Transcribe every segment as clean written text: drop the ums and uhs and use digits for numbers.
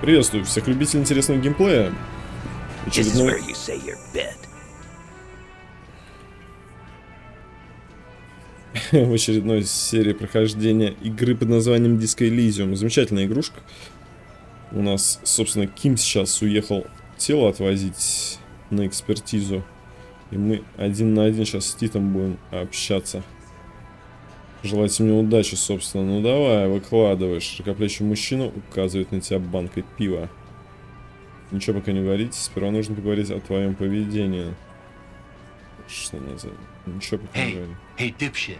Приветствую всех любителей интересного геймплея. В очередной серии прохождения игры под названием Disco Elysium. Замечательная игрушка. У нас, собственно, Ким сейчас уехал тело отвозить на экспертизу. И мы один на один сейчас с Титом будем общаться. Желайте мне удачи, собственно. Ну давай, выкладывай. Широкоплечий мужчина указывает на тебя банкой пива. Ничего пока не говорите. Сперва нужно поговорить о твоем поведении. Что назад? Ничего пока не говори. Hey, dipshit.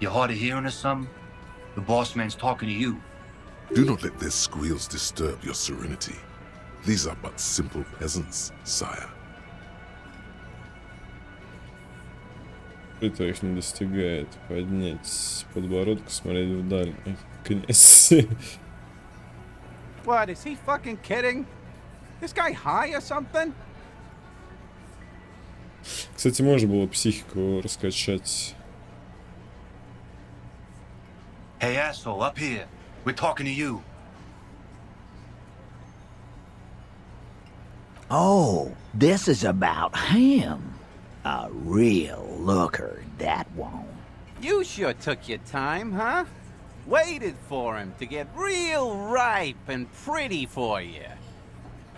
You hard of hearing or something? The boss man's talking to you. Do not let their squeals disturb your serenity. These are but simple peasants, sire. Это их не достигает. Поднять подбородок, смотреть вдаль. Князь. What, is he fucking kidding? This guy high or something? Кстати, можно было психику раскачать. Hey, asshole, up here. We're talking to you. Oh, this is about him. A real looker, that one. You sure took your time, huh? Waited for him to get real ripe and pretty for you.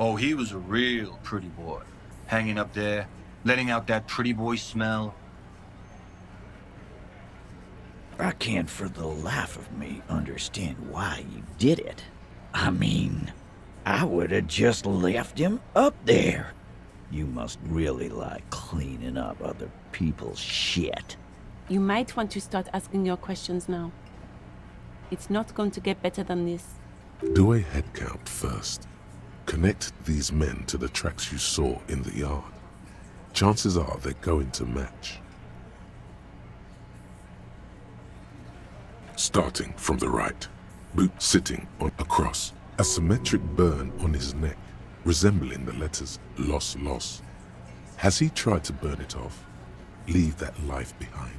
Oh, he was a real pretty boy. Hanging up there, letting out that pretty boy smell. I can't for the life of me understand why you did it. I mean, I would have just left him up there. You must really like cleaning up other people's shit. You might want to start asking your questions now. It's not going to get better than this. Do a head count first. Connect these men to the tracks you saw in the yard. Chances are they're going to match. Starting from the right, boot sitting on a cross, a symmetric burn on his neck, resembling the letters loss, loss. Has he tried to burn it off? Leave that life behind?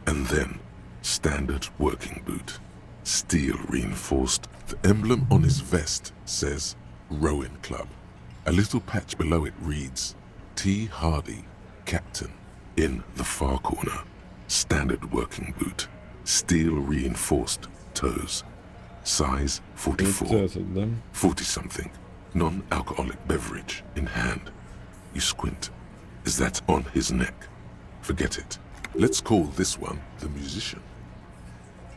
And then, standard working boot, steel reinforced. The emblem on his vest says Rowing Club. A little patch below it reads T. Hardy, Captain, in the far corner. Standard working boot, steel reinforced toes. Size 44, 40-something, non-alcoholic beverage in hand. You squint. Is that on his neck? Forget it. Let's call this one the musician.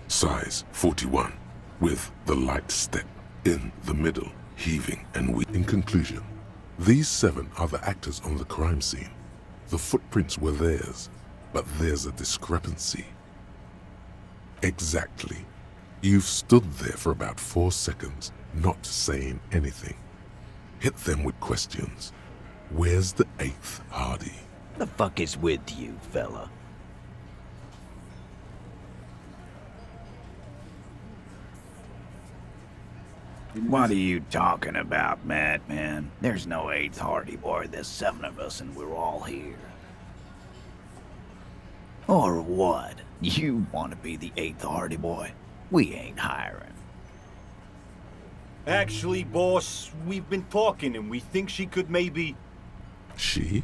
Size 41, with the light step in the middle, heaving and weak. In conclusion, these 7 are the actors on the crime scene. The footprints were theirs, but there's a discrepancy. Exactly. You've stood there for about 4 seconds, not saying anything. Hit them with questions. Where's the 8th Hardy? The fuck is with you, fella? What are you talking about, madman? There's no 8th Hardy boy. There's 7 of us and we're all here. Or what? You want to be the 8th Hardy boy? We ain't hiring. Actually, boss, we've been talking and we think she could maybe... She?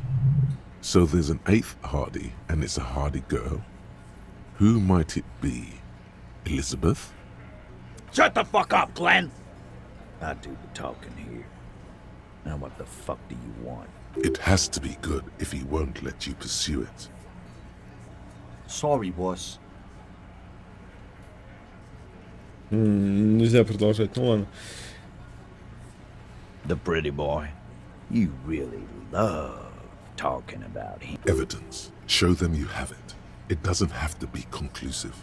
So there's an 8th Hardy and it's a Hardy girl? Who might it be? Elizabeth? Shut the fuck up, Glenn! I do the talking here. Now what the fuck do you want? It has to be good if he won't let you pursue it. Sorry, boss. Нельзя продолжать, ну ладно. The pretty boy. You really love talking about him. Evidence. Show them you have it. It doesn't have to be conclusive.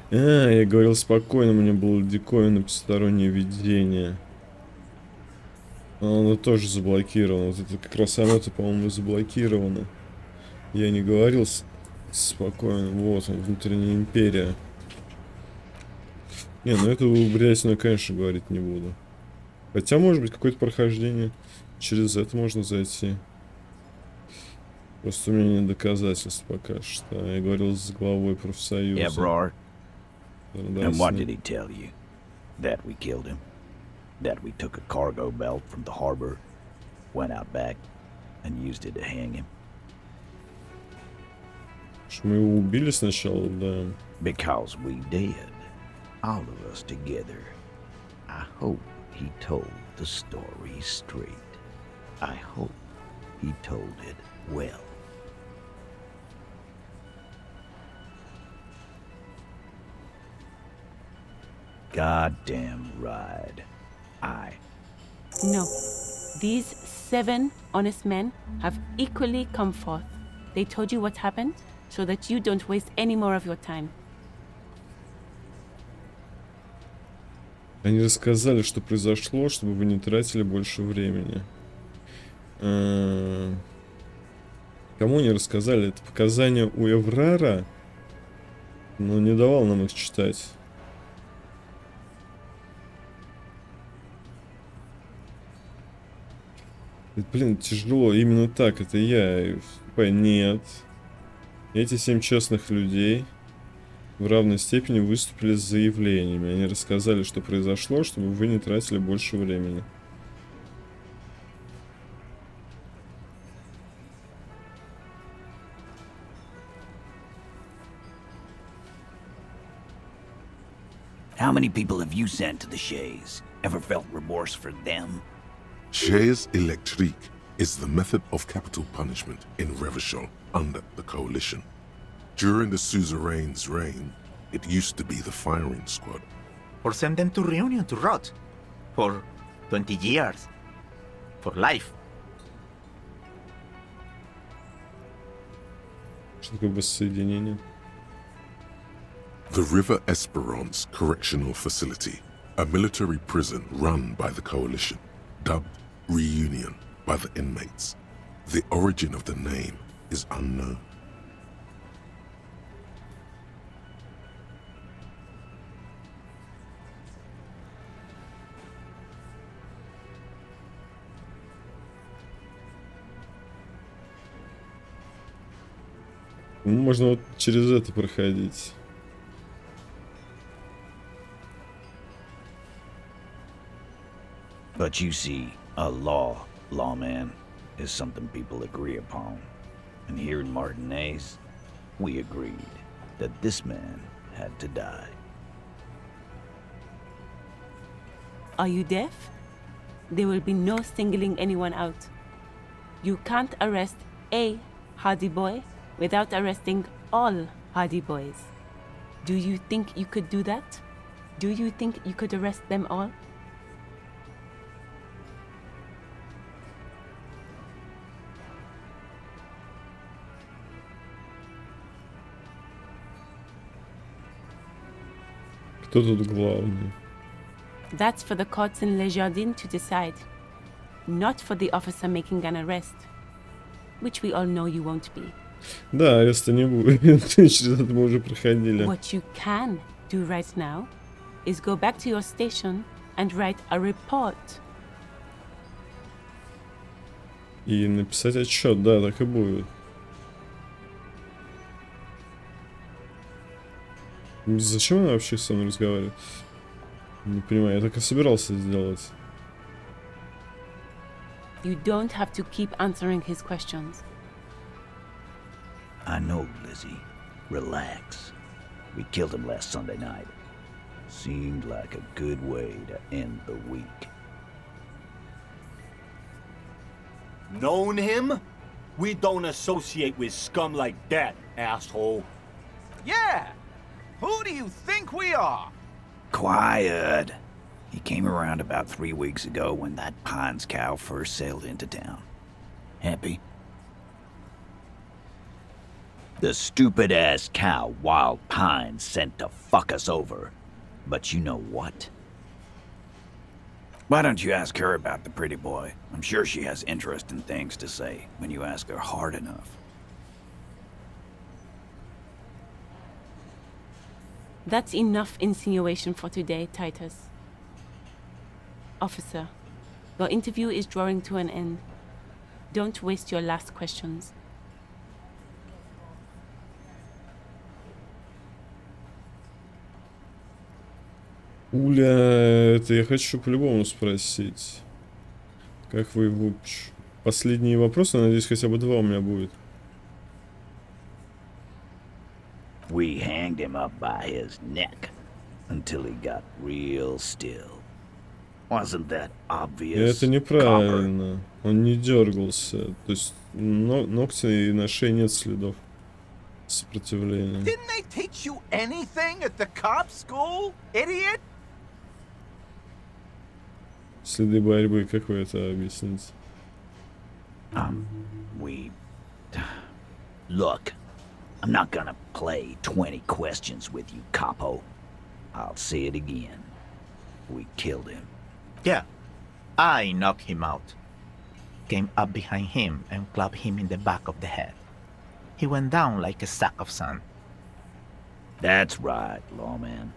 Я говорил спокойно, у меня было диковинное постороннее видение. Оно тоже заблокировано. Вот это как раз оно-то, по-моему, заблокировано. Я не говорил спокойно. Вот он, внутренняя империя. Не, ну эту брясину, конечно, говорить не буду. Хотя, может быть, какое-то прохождение. Через это можно зайти. Просто у меня нет доказательств пока что. Я говорил с главой профсоюза. Yeah, bro. Да, And what с did ним. he tell you? That we killed him? That we took a cargo belt from the harbor, went out back, and used it to hang him? Что мы его убили сначала, да. Because we did. All of us together. I hope he told the story straight. I hope he told it well. Goddamn right. No. These 7 honest men have equally come forth. They told you what happened so that you don't waste any more of your time. Они рассказали, что произошло, чтобы вы не тратили больше времени. Кому они рассказали? Это показания у Эврара, но не давал нам их читать. Блин, тяжело. Именно так, это я. Нет. Эти 7 честных людей в равной степени выступили с заявлениями. Они рассказали, что произошло, чтобы вы не тратили больше времени. How many people have you sent to the Shays? Ever felt remorse for them? Chaise électrique is the method of capital punishment in Revachol under the coalition. During the suzerain's reign, it used to be the firing squad. Or send them to Reunion to rot. For 20 years. For life. Что такое воссоединение? The River Esperance Correctional Facility, a military prison run by the coalition, dubbed Reunion by the inmates. The origin of the name is unknown. Можно вот через это проходить. But you see, a lawman, is something people agree upon. And here in Martinez, we agreed that this man had to die. Are you deaf? There will be no singling anyone out. You can't arrest a Hardy boy without arresting all Hardy boys. Do you think you could do that? Do you think you could arrest them all? Кто тут главный? That's for the courts in Les Jardins to decide, not for the officer making an arrest, which we all know you won't be. Да, ареста не будет. Через это мы уже проходили. What you can do right now is go back to your station and write a report. И написать отчет, да, так и будет. Зачем она вообще со мной разговаривает? Не понимаю, я так и собирался сделать. You don't have to keep answering his questions. I know, Lizzie. Relax. We killed him last Sunday night. Seemed like a good way to end the week. Known him? We don't associate with scum like that, asshole. Yeah! Who do you think we are? Quiet. He came around about 3 weeks ago when that Pines cow first sailed into town. Happy? The stupid-ass cow Wild Pines sent to fuck us over. But you know what? Why don't you ask her about the pretty boy? I'm sure she has interesting things to say when you ask her hard enough. That's enough insinuation for today, Titus. Officer, your interview is drawing to an end. Don't waste your last questions. Уля, это я хочу по-любому спросить. Как вы его... Последние вопросы, надеюсь, хотя бы 2 у меня будет. We hanged him up by his neck until he got real still. Wasn't that obvious? Это неправильно. Он не дергался. То есть ногти и на шее нет следов сопротивления. Didn't they teach you anything at the cop school, idiot? Следы борьбы, как вы это объясните? Look, I'm not gonna play 20 questions with you, capo. I'll say it again. We killed him. Yeah, I knocked him out. Came up behind him and clubbed him in the back of the head. He went down like a sack of sand. That's right, lawman.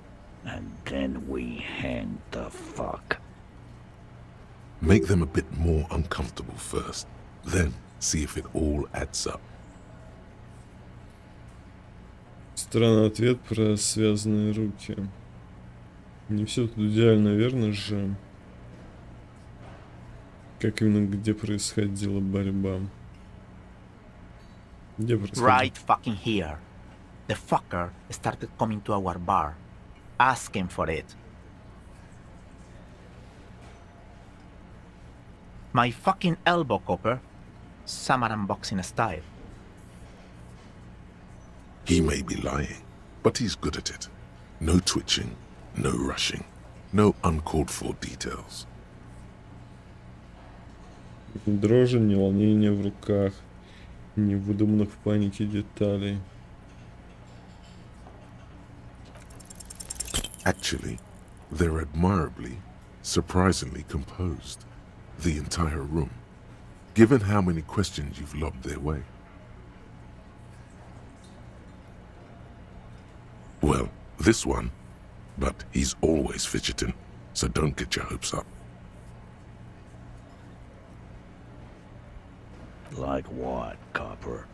And then we hanged the fuck. Make them a bit more uncomfortable first, then see if it all adds up. Странный ответ про связанные руки. Не все тут идеально, верно же? Как именно, где происходила борьба? Где происходила? Right fucking here. The fucker started coming to our bar, asking for it. My fucking elbow copper, Samaran boxing style. He may be lying, but he's good at it. No twitching, no rushing, no uncalled for details. Ни дрожи, ни волнения в руках, ни выдуманных в панике деталей. Actually, they're admirably, surprisingly composed. The entire room, given how many questions you've lobbed their way. Well, this one, but he's always fidgeting, so don't get your hopes up. Like what, copper?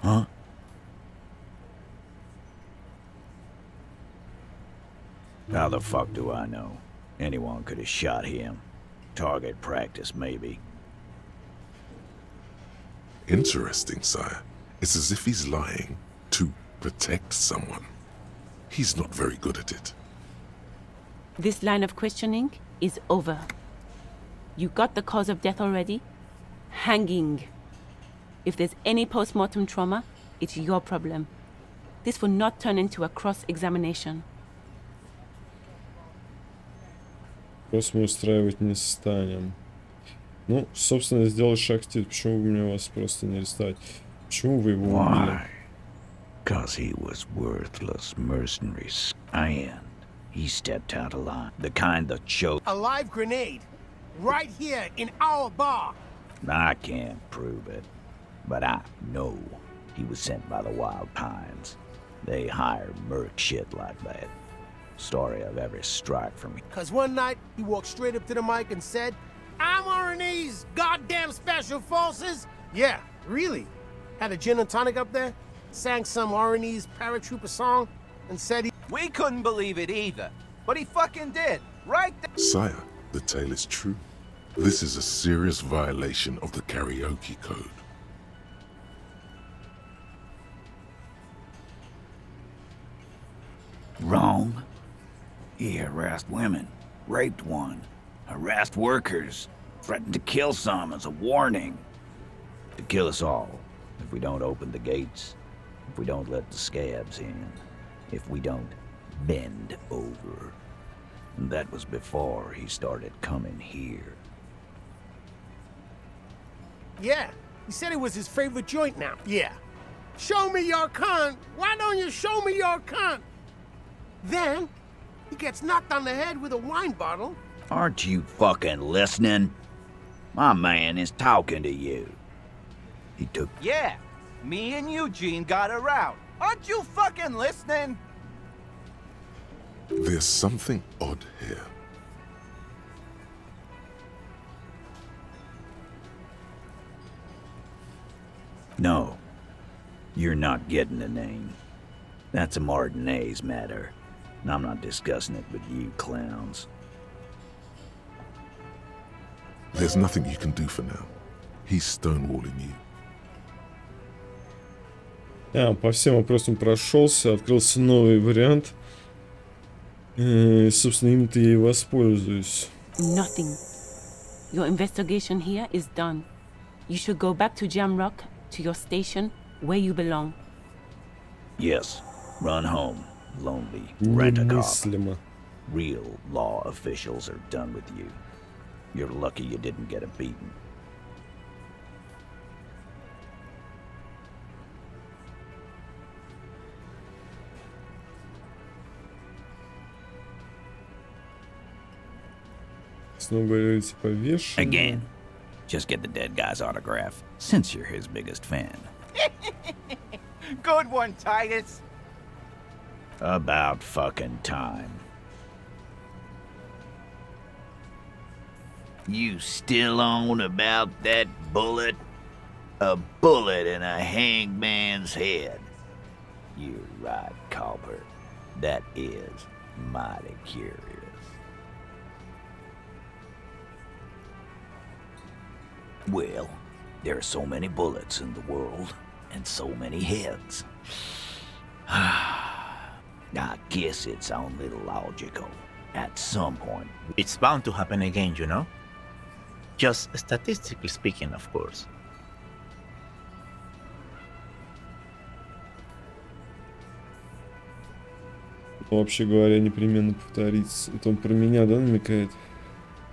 Huh? How the fuck do I know? Anyone could have shot him. Target practice, maybe. Interesting, sire. It's as if he's lying to protect someone. He's not very good at it. This line of questioning is over. You got the cause of death already? Hanging. If there's any post-mortem trauma, it's your problem. This will not turn into a cross-examination. Просто мы устраивать не станем. Ну, собственно, сделать шаг вперед. Почему бы мне вас просто не арестовать? Почему вы его убили? Cause he was worthless mercenary. And he stepped out of line. The kind that showed A live grenade. Right here in our bar. I can't prove it, but I know he was sent by the Wild Pines. They hire merc shit like that. Story of every strike from me. Cause one night he walked straight up to the mic and said, I'm RNA's goddamn special forces. Yeah, really. Had a gin and tonic up there, sang some RNA's paratrooper song, and said he... We couldn't believe it either, but he fucking did, right there. Sire, the tale is true. This is a serious violation of the karaoke code. Wrong. He harassed women, raped one, harassed workers, threatened to kill some as a warning. To kill us all if we don't open the gates, if we don't let the scabs in, if we don't bend over. And that was before he started coming here. Yeah, he said it was his favorite joint now. Yeah. Show me your cunt. Why don't you show me your cunt? Then, he gets knocked on the head with a wine bottle. Aren't you fucking listening? My man is talking to you. He took... Yeah, me and Eugene got her out. Aren't you fucking listening? There's something odd here. No, you're not getting the name. That's a Martinez matter, and I'm not discussing it with you clowns. There's nothing you can do for now. He's stonewalling you. По всем вопросам прошелся, открылся новый вариант. И, собственно, им-то я и воспользуюсь. Nothing. Your investigation here is done. You should go back to Jamrock, to your station, where you belong. Yes, run home, lonely, rent a car. Немыслимо. Real law officials are done with you. You're lucky you didn't get a beating. Снова говорите, повешен. Again, just get the dead guy's autograph, since you're his biggest fan. Good one, Titus. About fucking time. You still on about that bullet? A bullet in a hangman's head. You're right, Culper. That is mighty curious. Well, there are so many bullets in the world, and so many heads. I guess it's only logical. At some point, It's bound to happen again, you know? Just statistically speaking, of course. Вообще говоря, непременно повторится. Это он про меня, да, намекает?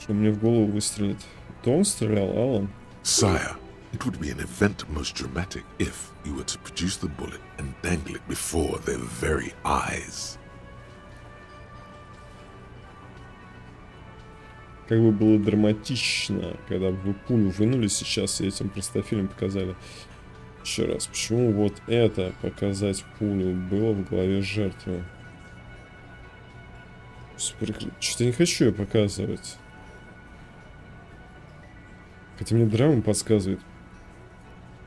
Что мне в голову выстрелит. То он стрелял, Алан? Sire, it would be an event most dramatic if you were to produce the bullet and dangle it before their very eyes. Как бы было драматично, когда бы вы пулю вынули сейчас и этим простофилем показали. Еще раз, почему вот это показать пулю было в голове жертвы? Что-то не хочу я показывать. Хотя мне драма подсказывает.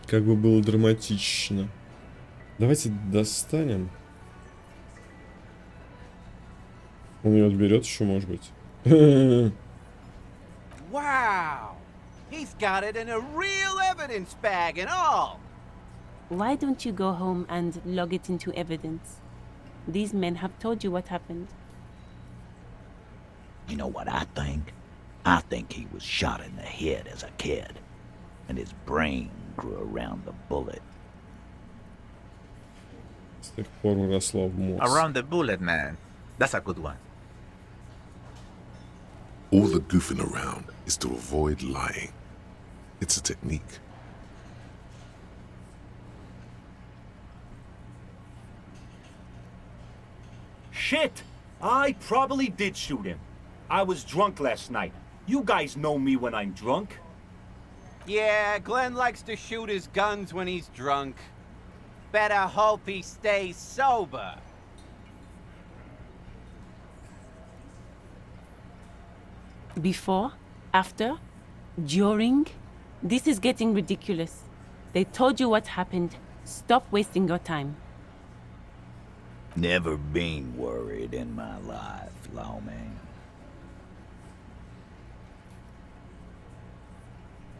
Как бы было драматично. Давайте достанем. Он ее отберет еще, может быть. Wow. He's got it in a real evidence bag and all. Why don't you go home and log it into evidence? These men have told you what happened. you know what I think? I think he was shot in the head as a kid, and his brain grew around the bullet. С тех пор уросла в мозг. Around the bullet, man. That's a good one. All the goofing around is to avoid lying. It's a technique. Shit! I probably did shoot him. I was drunk last night. You guys know me when I'm drunk. Yeah, Glenn likes to shoot his guns when he's drunk. Better hope he stays sober. Before, after, during. This is getting ridiculous. They told you what happened. Stop wasting your time. Never been worried in my life, lawman.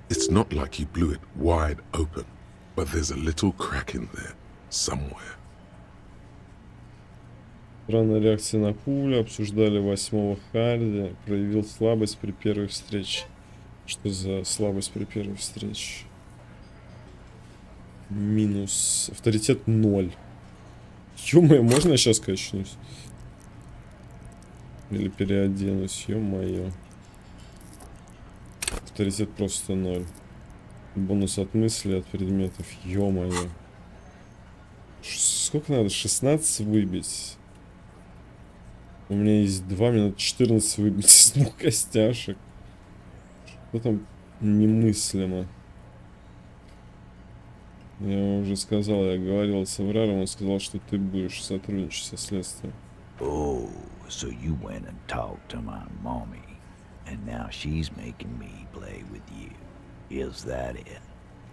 It's not like he blew it wide open, but there's a little crack in there, somewhere. Странная реакция на пулю. Обсуждали 8-го Харди. Проявил слабость при первой встрече. Что за слабость при первой встрече? Минус. Авторитет 0. Ё-моё, можно я сейчас качнусь? Или переоденусь? Ё-моё. Авторитет просто 0. Бонус от мысли, от предметов. Ё-моё. Сколько надо? 16 выбить? У меня есть 2, мне надо 14 выбить из 2 костяшек. Что там немыслимо? Я уже сказал, я говорил с Авраром, он сказал, что ты будешь сотрудничать со следствием. Oh, so you went and talked to my mommy, and now she's making me play with you. Is that it,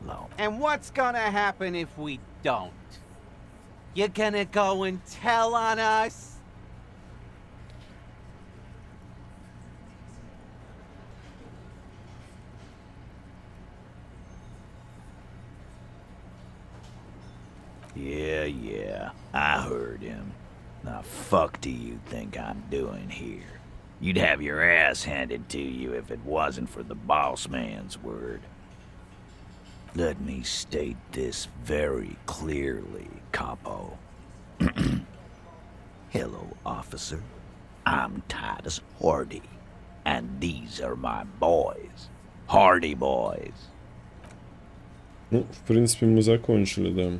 Law? And what's gonna happen if we don't? You're gonna go and tell on us? Yeah, I heard him. The fuck do you think I'm doing here? You'd have your ass handed to you if it wasn't for the boss man's word. Let me state this very clearly, Capo. Hello, officer. I'm Titus Hardy, and these are my boys. Hardy boys. Ну, в принципе, мы закончили, да.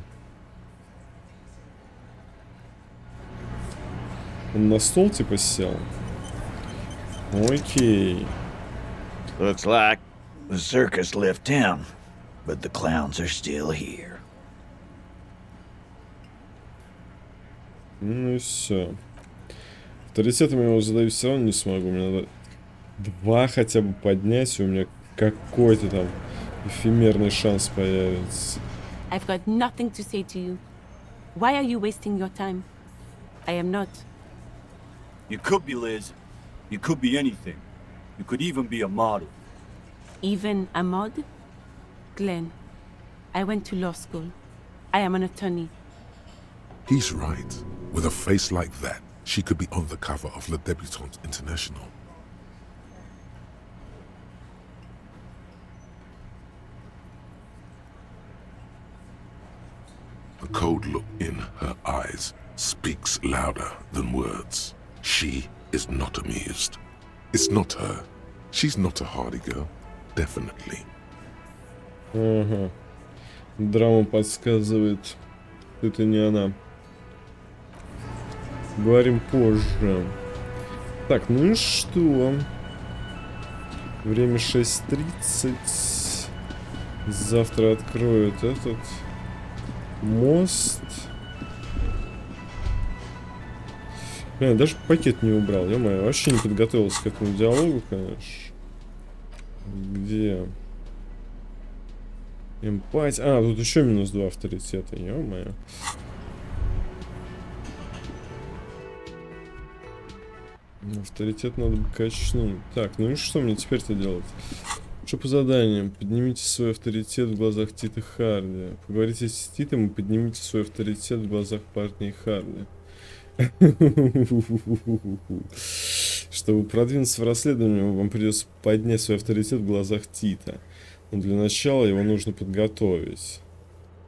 Он на стол типа сел? Окей. Looks like the circus left town, but the clowns are still here. Ну и все. Авторитетом я его задавить все равно не смогу. Мне надо 2 хотя бы поднять, и у меня какой-то там эфемерный шанс появится. I've got nothing to say to you. Why are you wasting your time? I am not. You could be Liz. You could be anything. You could even be a model. Even a mod? Glenn, I went to law school. I am an attorney. He's right. With a face like that, she could be on the cover of Le Debutante International. The cold look in her eyes speaks louder than words. She is not amused. It's not her. She's not a Hardy girl. Definitely. Ага. Драма подсказывает, это не она. Говорим позже. Так, ну и что? Время 6:30. Завтра откроют этот мост. Я даже пакет не убрал, ё-моё, вообще не подготовился к этому диалогу, конечно. Где? Эмпатия. А, тут еще -2 авторитета, ё-моё. Авторитет надо бы качнуть. Так, ну и что мне теперь-то делать? Что по заданиям? Поднимите свой авторитет в глазах Тита Харди. Поговорите с Титом и поднимите свой авторитет в глазах парней Харди. Чтобы продвинуться в расследовании, вам придется поднять свой авторитет в глазах Тита. Но для начала его нужно подготовить.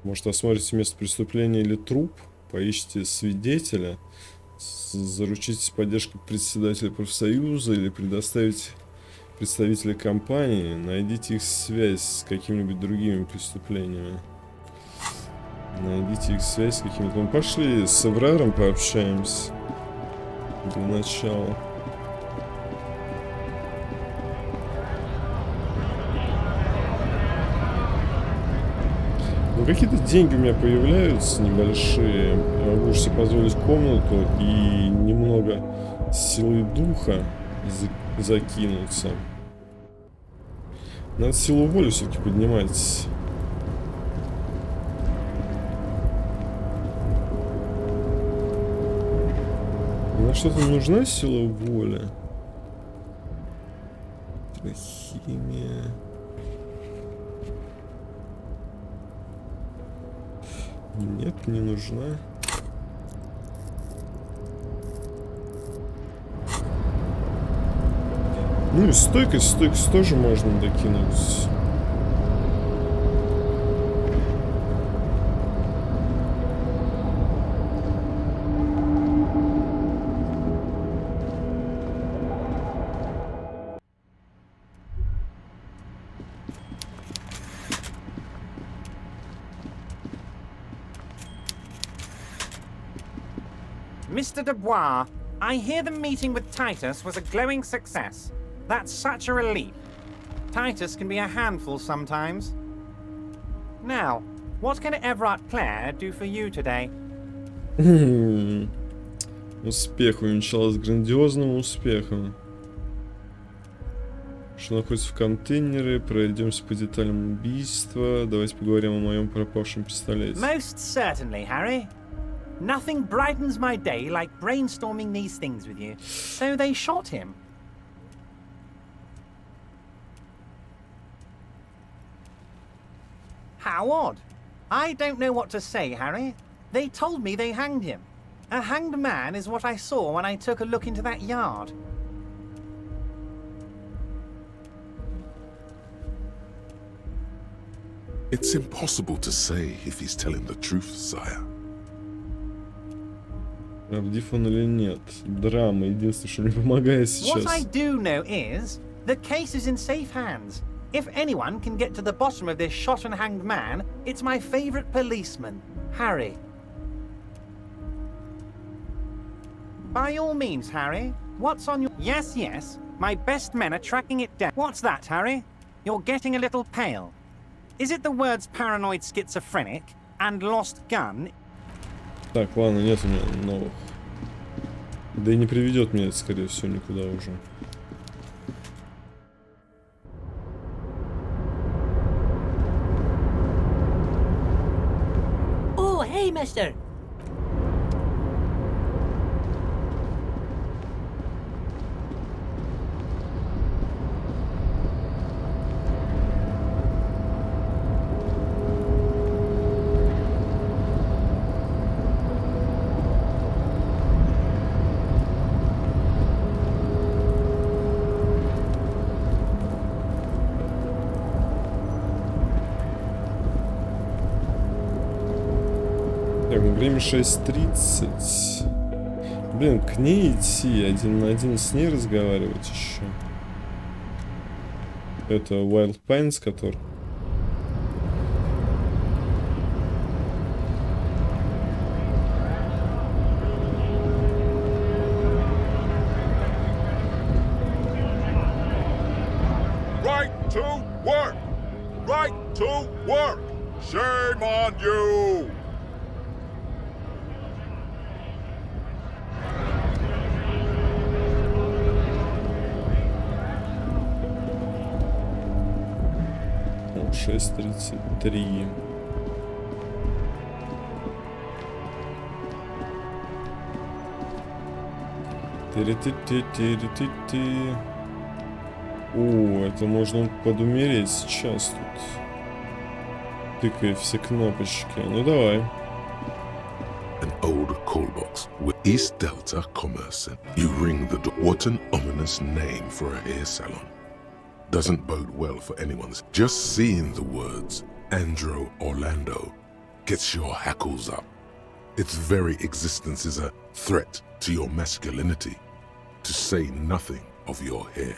Может, осмотрите место преступления или труп, поищите свидетеля, заручитесь поддержкой председателя профсоюза или предоставить представителя компании, найдите их связь с какими-нибудь другими преступлениями. Найдите их связь с какими-то... Ну, пошли с Авраром пообщаемся. Для начала. Ну, какие-то деньги у меня появляются небольшие. Я могу себе позволить комнату и немного силы духа закинуться. Надо силу воли все-таки поднимать. На что-то нужна сила воли? Химия. Нет, не нужна. Ну и стойкость тоже можно докинуть. Mr. Dubois, I hear the meeting with Titus was a glowing success. That's such a relief. Titus can be a handful sometimes. Now, What can Everett Clare do for you today? Успех увенчалось грандиозным успехом. Что находится в контейнере, пройдемся по деталям убийства. Давайте поговорим о моем пропавшем пистолете. Most certainly, Harry. Nothing brightens my day like brainstorming these things with you. So they shot him. How odd. I don't know what to say, Harry. They told me they hanged him. A hanged man is what I saw when I took a look into that yard. It's impossible to say if he's telling the truth, sire. Правдив он или нет? Драма единственное, что мне помогает сейчас. What I do know is the case is in safe hands. If anyone can get to the bottom of this shot and hanged man, it's my favorite policeman, Harry. By all means, Harry. What's on your... Yes, yes. My best men are tracking it down. What's that, Harry? You're getting a little pale. Is it the words paranoid schizophrenic and lost gun? Так, ладно, нет у меня новых. Да и не приведет меня это, скорее всего, никуда уже. Oh, hey, mister. Так, время 6:30. Блин, к ней идти, один на один с ней разговаривать еще. Это Wild Pines, который... Right to work! Right to work! Shame on you! О, 6:33. Ти-ри-ти-ти-ти-ри-ти-ти. О, это можно подумереть сейчас тут. Тыкая все кнопочки. Ну давай. An old call box with East Delta Commerce. You ring the door. What an ominous name for a hair salon. Doesn't bode well for anyone's. Just seeing the words Andro Orlando gets your hackles up. Its very existence is a threat to your masculinity, to say nothing of your hair.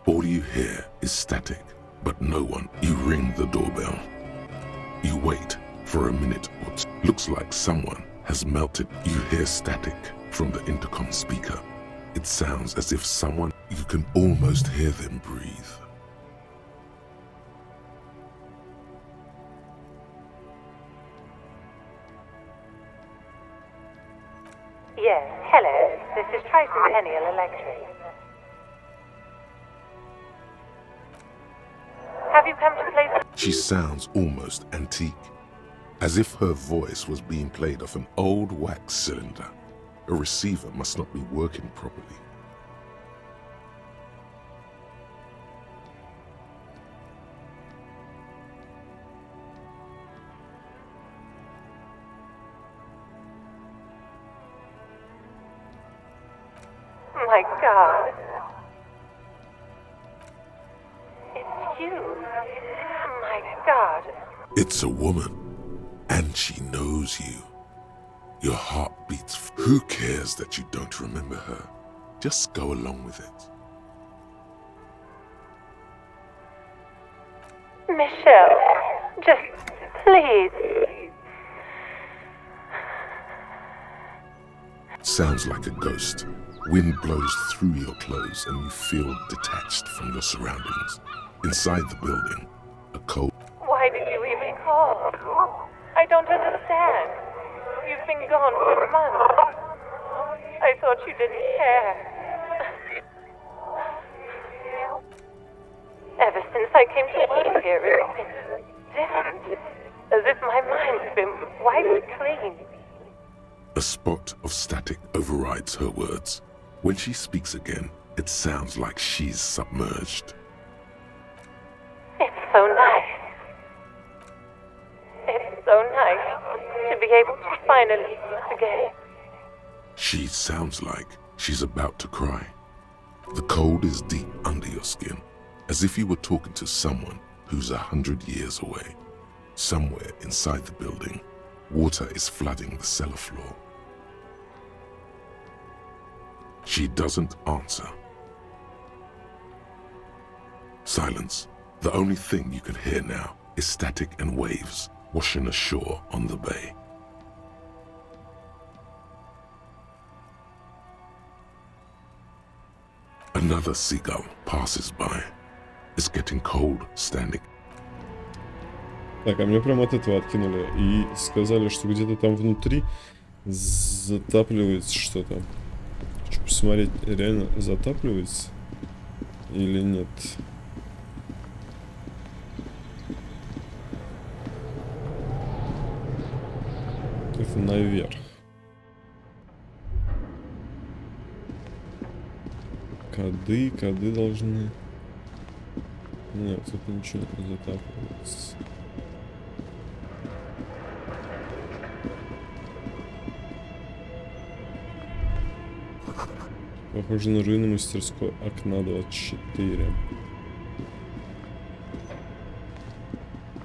All you hear is static, but no one. You ring the doorbell. You wait for a minute or two. Looks like someone has melted. You hear static from the intercom speaker. It sounds as if someone, you can almost hear them breathe. Yes, hello. This is Tricentennial Electric. Have you come to place... She sounds almost antique, as if her voice was being played off an old wax cylinder. A receiver must not be working properly. My God. It's you. My God. It's a woman, and she knows you. Your heart beats. Who cares that you don't remember her? Just go along with it. Michelle, just please. Sounds like a ghost. Wind blows through your clothes and you feel detached from your surroundings. Inside the building, a cold... Why did you even call? understand. You've been gone for months. I thought you didn't care. Ever since I came to live here, it's been different. As if my mind's been wiped clean. A spot of static overrides her words. When she speaks again, it sounds like she's submerged. It's so nice. It's so nice to be able to finally meet again. She sounds like she's about to cry. The cold is deep under your skin, as if you were talking to someone who's 100 years away. Somewhere inside the building, water is flooding the cellar floor. She doesn't answer. Silence. The only thing you can hear now is static and waves washing ashore on the bay. Another seagull passes by. It's getting cold standing. Так, а меня прям от этого откинули. И сказали, что где-то там внутри затапливается что-то. Хочу посмотреть, реально затапливается или нет. Это наверх. Коды должны... Нет, тут ничего не затапливается. Похоже на руины мастерской. Окна 24.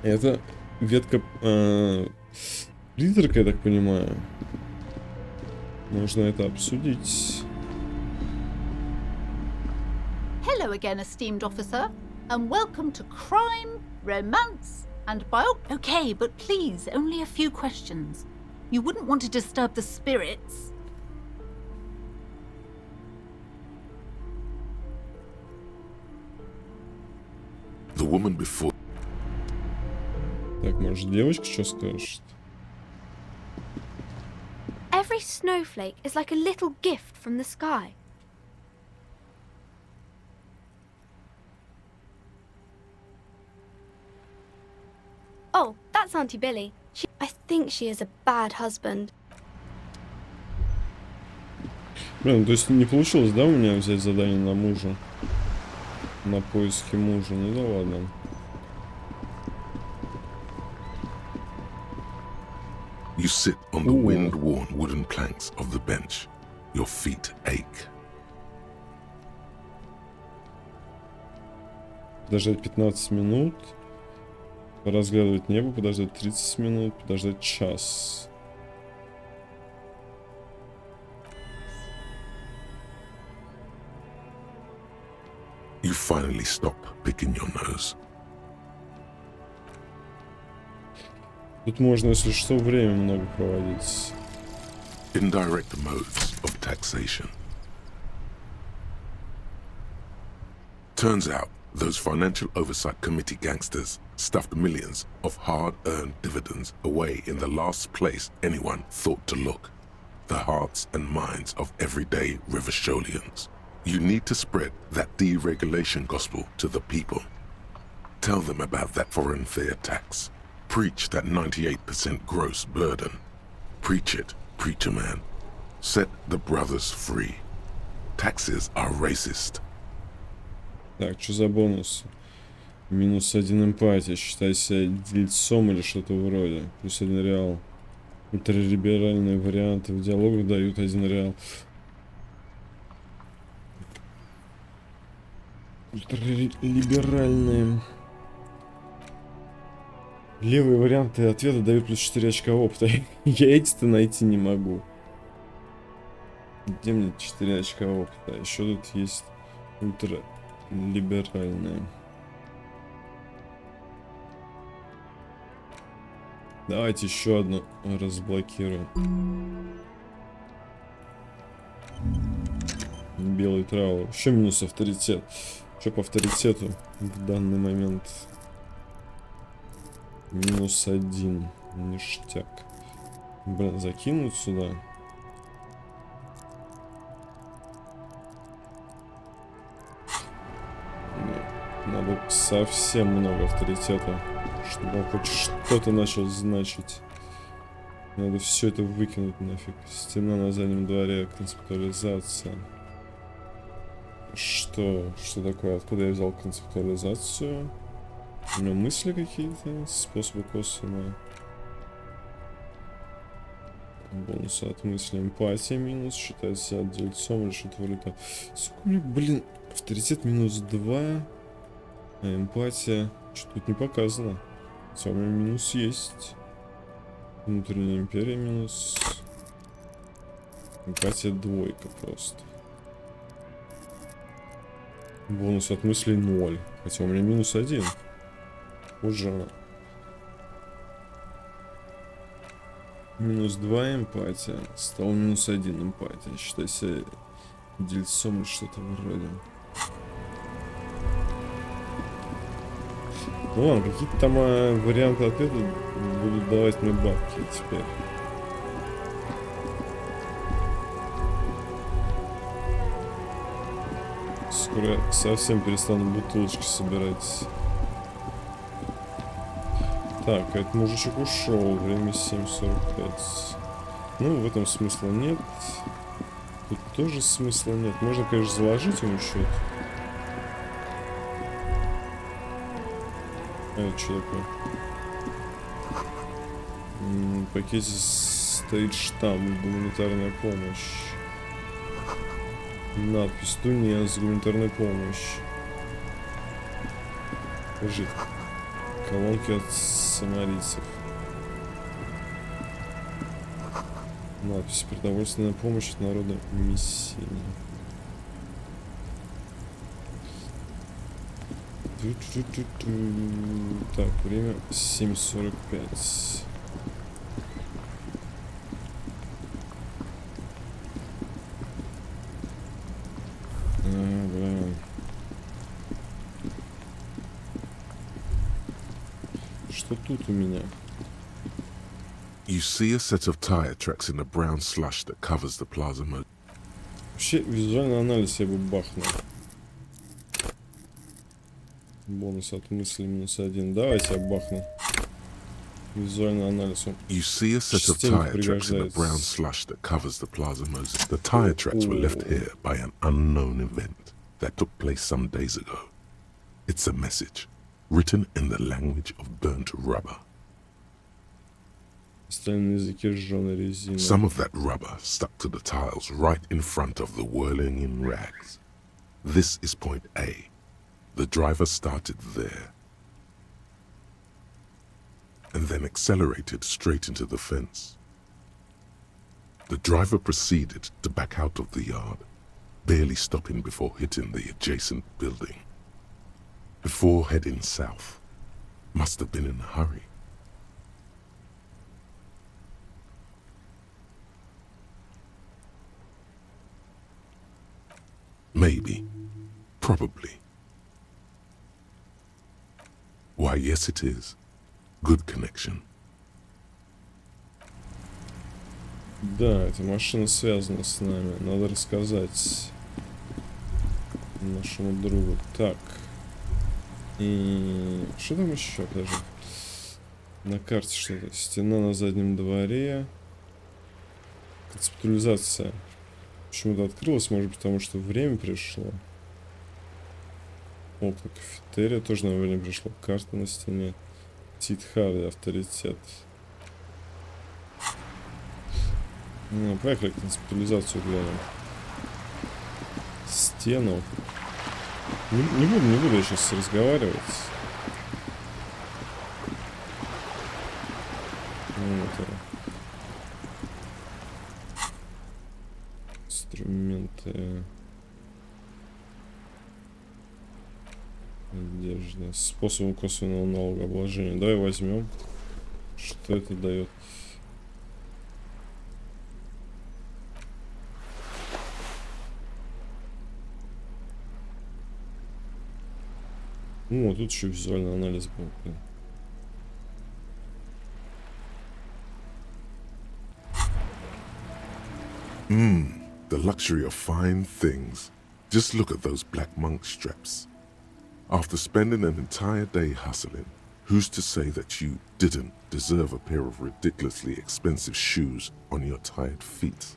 Это ветка призрака, я так понимаю. Можно это обсудить. Hello again, esteemed officer, and welcome to crime, romance, and Okay, but please, only a few questions. You wouldn't want to disturb the spirits. The woman before. Так, может, девочка что скажет? Every snowflake is like a little gift from the sky. Oh, that's Auntie Billy. I think she is a bad husband. Блин, то есть не получилось, да, у меня взять задание на мужа? На поиски мужа, ну да ладно. You sit on the wind-worn wooden planks of the bench. Your feet ache. Подождать 15 минут. Поразглядывать небо, подождать 30 минут, подождать час. You finally stop picking your nose. Тут можно, если что, время много проводить. Indirect modes of taxation. Turns out, those financial oversight committee gangsters stuffed millions of hard-earned dividends away in the last place anyone thought to look. The hearts and minds of everyday Rivasholians. You need to spread that deregulation gospel to the people. Tell them about that foreign fair tax. Preach that 98% gross burden. Preach it, preacher man. Set the brothers free. Taxes are racist. Так, что за бонус? Минус 1 эмпатия. Считай себя дельцом или что-то вроде. Плюс 1 реал. Ультралиберальные варианты в диалогах дают 1 реал. Ультралиберальные. Левые варианты ответа дают плюс 4 очка опыта. Я эти-то найти не могу. Где мне 4 очка опыта? Еще тут есть ультралиберальные. Давайте еще одну разблокируем. Белый траур. Еще минус авторитет. Что по авторитету в данный момент? Минус 1. Ништяк. Блин, закинуть сюда. Надо совсем много авторитета, чтобы он хоть что-то начал значить. Надо все это выкинуть нафиг. Стена на заднем дворе, концептуализация. Что такое? Откуда я взял концептуализацию? У меня мысли какие-то? Способы косвенного. Бонусы от мысли. Эмпатия минус. Считать себя дельцом или что-то вроде. Сколько мне, блин, авторитет минус 2. А эмпатия. Что тут не показано. Хотя у меня минус есть. Внутренняя империя минус. Эмпатия 2 просто. Бонус от мыслей 0. Хотя у меня минус 1. Уже. Минус 2 эмпатия. Стал минус 1 эмпатия. Считай себя дельцом или что-то вроде. Ну ладно, какие-то там варианты ответа будут давать мне бабки теперь. Скоро я совсем перестану бутылочки собирать. Так, этот мужичок ушел. Время 7:45. Ну, в этом смысла нет. Тут тоже смысла нет. Можно, конечно, заложить ему счет. А это что такое? В пакете стоит штамп «Гуманитарная помощь». Надпись «Тунец. Гуманитарная помощь». Лежит. Колонки от самарийцев. Надпись «Продовольственная помощь от народа Мессии». Так, время 7:45. Что тут у меня? You see a set of tire tracks in the brown slush that covers the plaza moat. Вообще, визуальный анализ я бы бахнул. Бонус от мысли минус 1. Давайте я бахну. Визуальный анализ. You see a set of tire tracks in the brown slush that covers the plaza moat. The tire tracks were left here by an unknown event that took place some days ago. It's a message written in the language of burnt rubber. Some of that rubber stuck to the tiles right in front of the whirling in rags. This is point A. The driver started there and then accelerated straight into the fence. The driver proceeded to back out of the yard, barely stopping before hitting the adjacent building. Before heading south, must have been in a hurry. Maybe. Probably. Why, yes it is. Good connection. Да, эта машина связана с нами. Надо рассказать нашему другу. Так. И что там еще даже? На карте что-то. Стена на заднем дворе. Концептуализация. Почему-то открылась, может быть, потому что время пришло. Окна кафетерия тоже на время пришло. Карта на стене. Тит Харди, авторитет. Ну, поехали концептуализацию глянем. Стену. Не буду я сейчас разговаривать. Вот. Инструменты. Одежда. Способы косвенного налогообложения. Давай возьмем. Что это дает? Ну, тут еще визуальный анализ был. The luxury of fine things. Just look at those black monk straps. After spending an entire day hustling, who's to say that you didn't deserve a pair of ridiculously expensive shoes on your tired feet?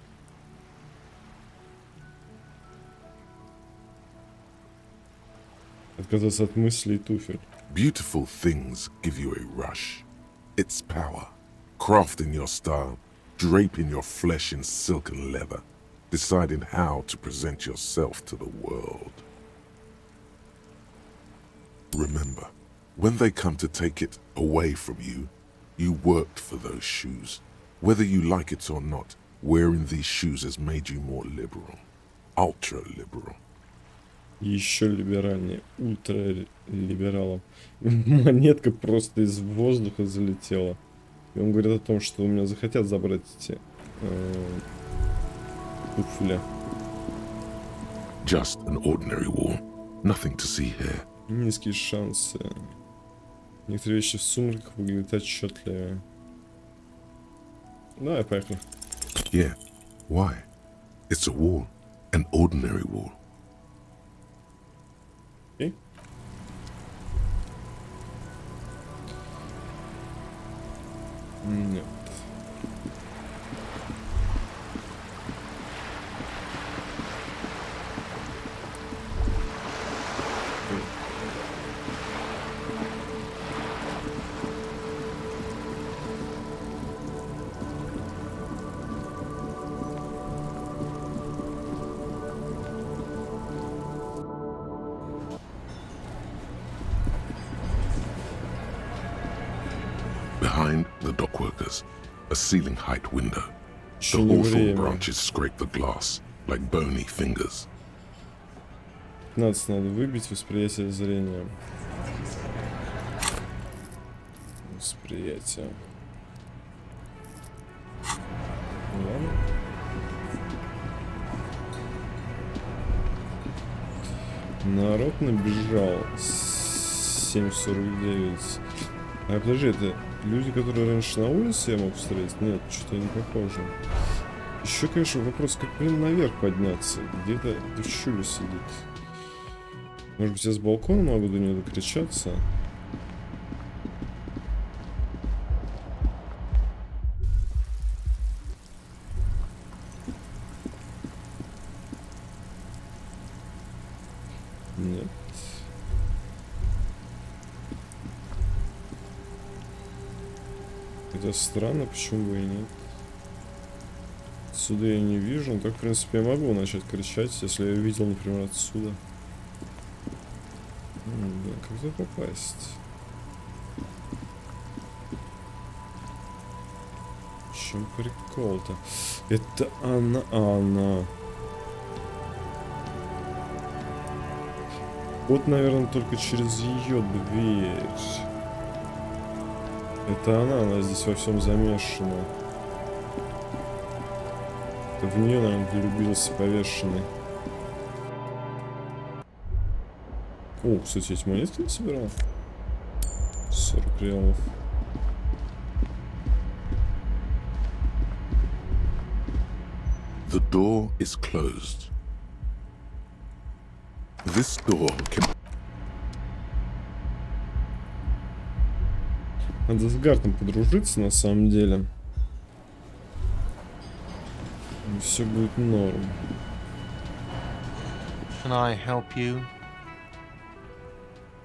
Отказаться от мыслей и туфель. Beautiful things give you a rush. It's power. Crafting your style, draping your flesh in silken leather, deciding how to present yourself to the world. Remember, when they come to take it away from you, you worked for those shoes. Whether you like it or not, wearing these shoes has made you more liberal. Ultra-liberal. Еще либеральнее. Ультра-либералом. Монетка просто из воздуха залетела. И он говорит о том, что у меня захотят забрать эти туфли. Just an ordinary wall. Nothing to see here. Низкие шансы. Некоторые вещи в сумерках выглядят отчетливее. Давай, поехали. Yeah. Why? It's a wall. An ordinary wall. Окей. Нет. Behind the dockworkers, a ceiling height window. The hawthorn branches scrape the glass like bony fingers. 15 надо выбить восприятие зрения. Восприятие. Ладно. Народ набежал. 7:49. А подожди, это люди, которые раньше на улице я мог встретить? Нет, что-то не похоже. Еще, конечно, вопрос, как, блин, наверх подняться? Где-то девчуля сидит. Может быть, я с балкона могу до нее докричаться? Нет. Это странно, почему бы и нет. Отсюда я не вижу, но так, в принципе, я могу начать кричать, если я увидел, например, отсюда. Да, как туда попасть? В чем прикол-то? Это она. Вот, наверное, только через ее дверь. Это она здесь во всем замешана. Это в нее, наверное, влюбился повешенный. О, кстати, эти монетки я собирал. 40 реалов. The door is closed. This door can... Надо с Гартом подружиться, на самом деле. И все будет норм. Can I help you?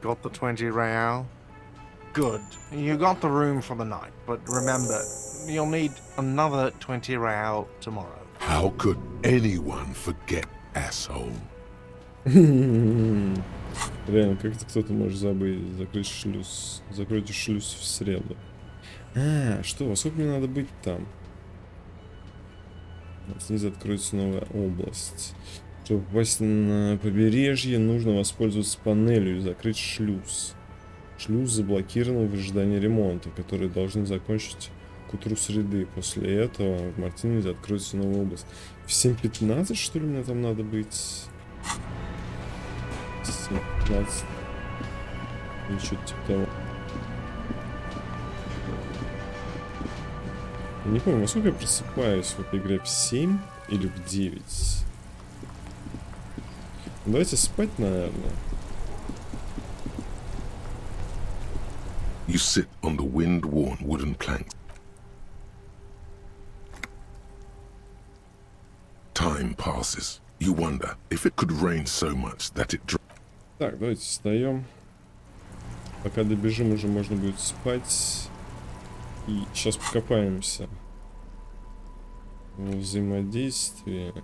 Got the 20 real? Good. You got the room for the night, but remember, you'll need another 20 real tomorrow. How could anyone forget, asshole? Реально, как это кто-то может забыть? Закрыть шлюз. Закройте шлюз в среду. А, что? Во сколько мне надо быть там? Снизу откроется новая область. Чтобы попасть на побережье, нужно воспользоваться панелью и закрыть шлюз. Шлюз заблокирован в ожидании ремонта, который должны закончить к утру среды. После этого в Мартинезе откроется новая область. В 7:15, что ли, мне там надо быть? 7:15. Или что-то типа того. Я не помню, во сколько я просыпаюсь в этой игре? В 7? Или в 9. Давайте спать, наверное. You sit on the wind-worn wooden planks. Time passes. You wonder if it could rain so much that it dries. Так, давайте встаем. Пока добежим, уже можно будет спать. И сейчас покопаемся во взаимодействии.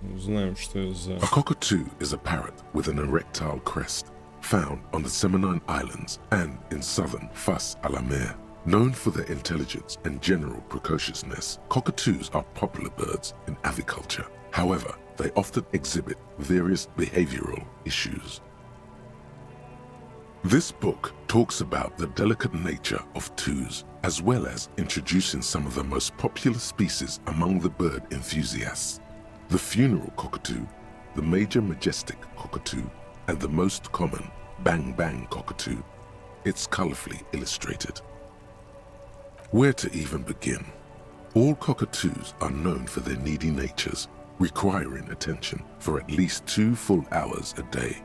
Узнаем, что это за... A cockatoo is a parrot with an erectile crest, found on the Seminine Islands and in southern Fas al-Amer. Known for their intelligence and general precociousness, cockatoos are popular birds in aviculture. However, they often exhibit various behavioral issues. This book talks about the delicate nature of toos, as well as introducing some of the most popular species among the bird enthusiasts. The funeral cockatoo, the major majestic cockatoo, and the most common bang-bang cockatoo. It's colorfully illustrated. Where to even begin? All cockatoos are known for their needy natures, requiring attention for at least 2 full hours a day.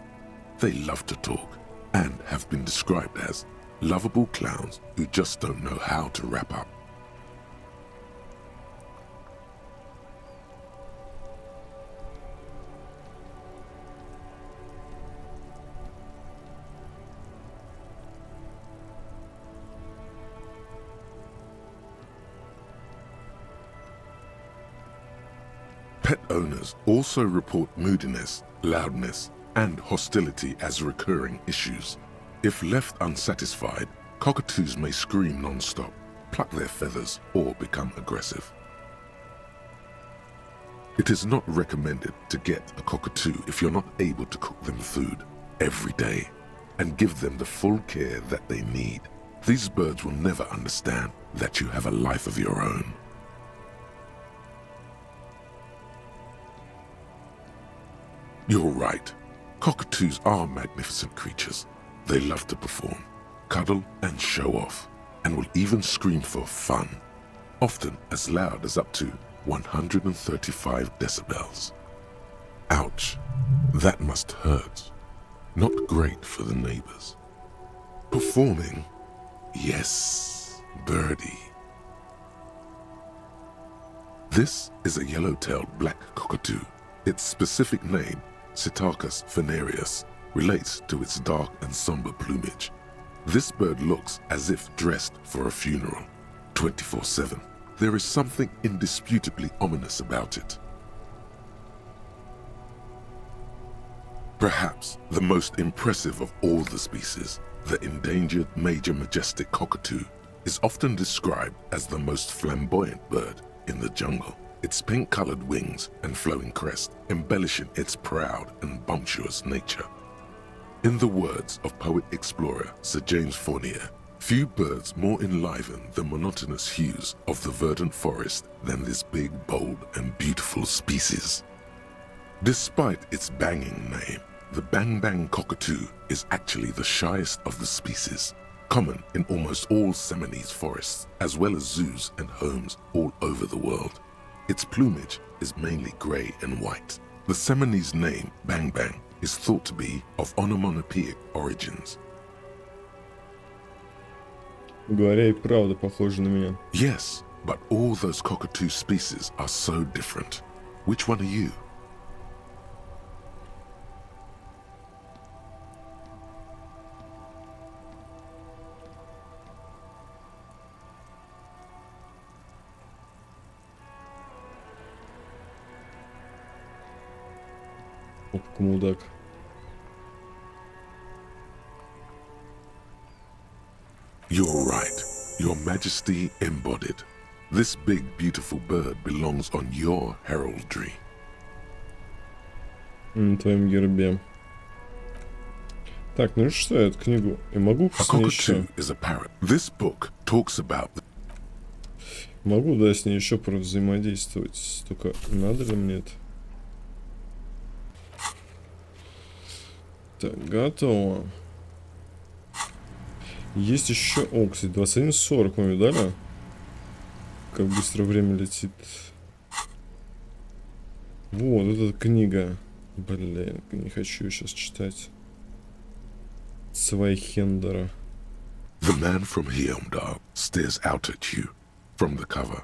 They love to talk and have been described as lovable clowns who just don't know how to wrap up. Pet owners also report moodiness, loudness, and hostility as recurring issues. If left unsatisfied, cockatoos may scream non-stop, pluck their feathers, or become aggressive. It is not recommended to get a cockatoo if you're not able to cook them food every day and give them the full care that they need. These birds will never understand that you have a life of your own. You're right. Cockatoos are magnificent creatures. They love to perform, cuddle and show off, and will even scream for fun, often as loud as up to 135 decibels. Ouch, that must hurt. Not great for the neighbors. Performing? Yes, birdie. This is a yellow-tailed black cockatoo. Its specific name, Psittacus venereus, relates to its dark and somber plumage. This bird looks as if dressed for a funeral, 24/7. There is something indisputably ominous about it. Perhaps the most impressive of all the species, the endangered major majestic cockatoo, is often described as the most flamboyant bird in the jungle. Its pink-colored wings and flowing crest embellishing its proud and bumptious nature. In the words of poet-explorer Sir James Fournier, few birds more enliven the monotonous hues of the verdant forest than this big, bold, and beautiful species. Despite its banging name, the bang-bang cockatoo is actually the shyest of the species, common in almost all Seminoles forests, as well as zoos and homes all over the world. Its plumage is mainly gray and white. The Seminoles name, Bang Bang, is thought to be of onomatopoeic origins. Говоря и правда похоже на меня. Yes, but all those cockatoo species are so different. Which one are you? Мудак. You're right. Your Majesty embodied. This big, beautiful bird belongs on your heraldry. На твоем гербе. Так, ну что я эту книгу? Я могу с ней еще... This book talks about... Могу, да, с ней еще взаимодействовать. Только надо ли мне это? Так, готово. Есть еще... О, кстати, 21:40 мы видали? Как быстро время летит. Вот эта книга. Блин, не хочу ее сейчас читать. Свайхендера. The man from Heimdall stares out at you from the cover,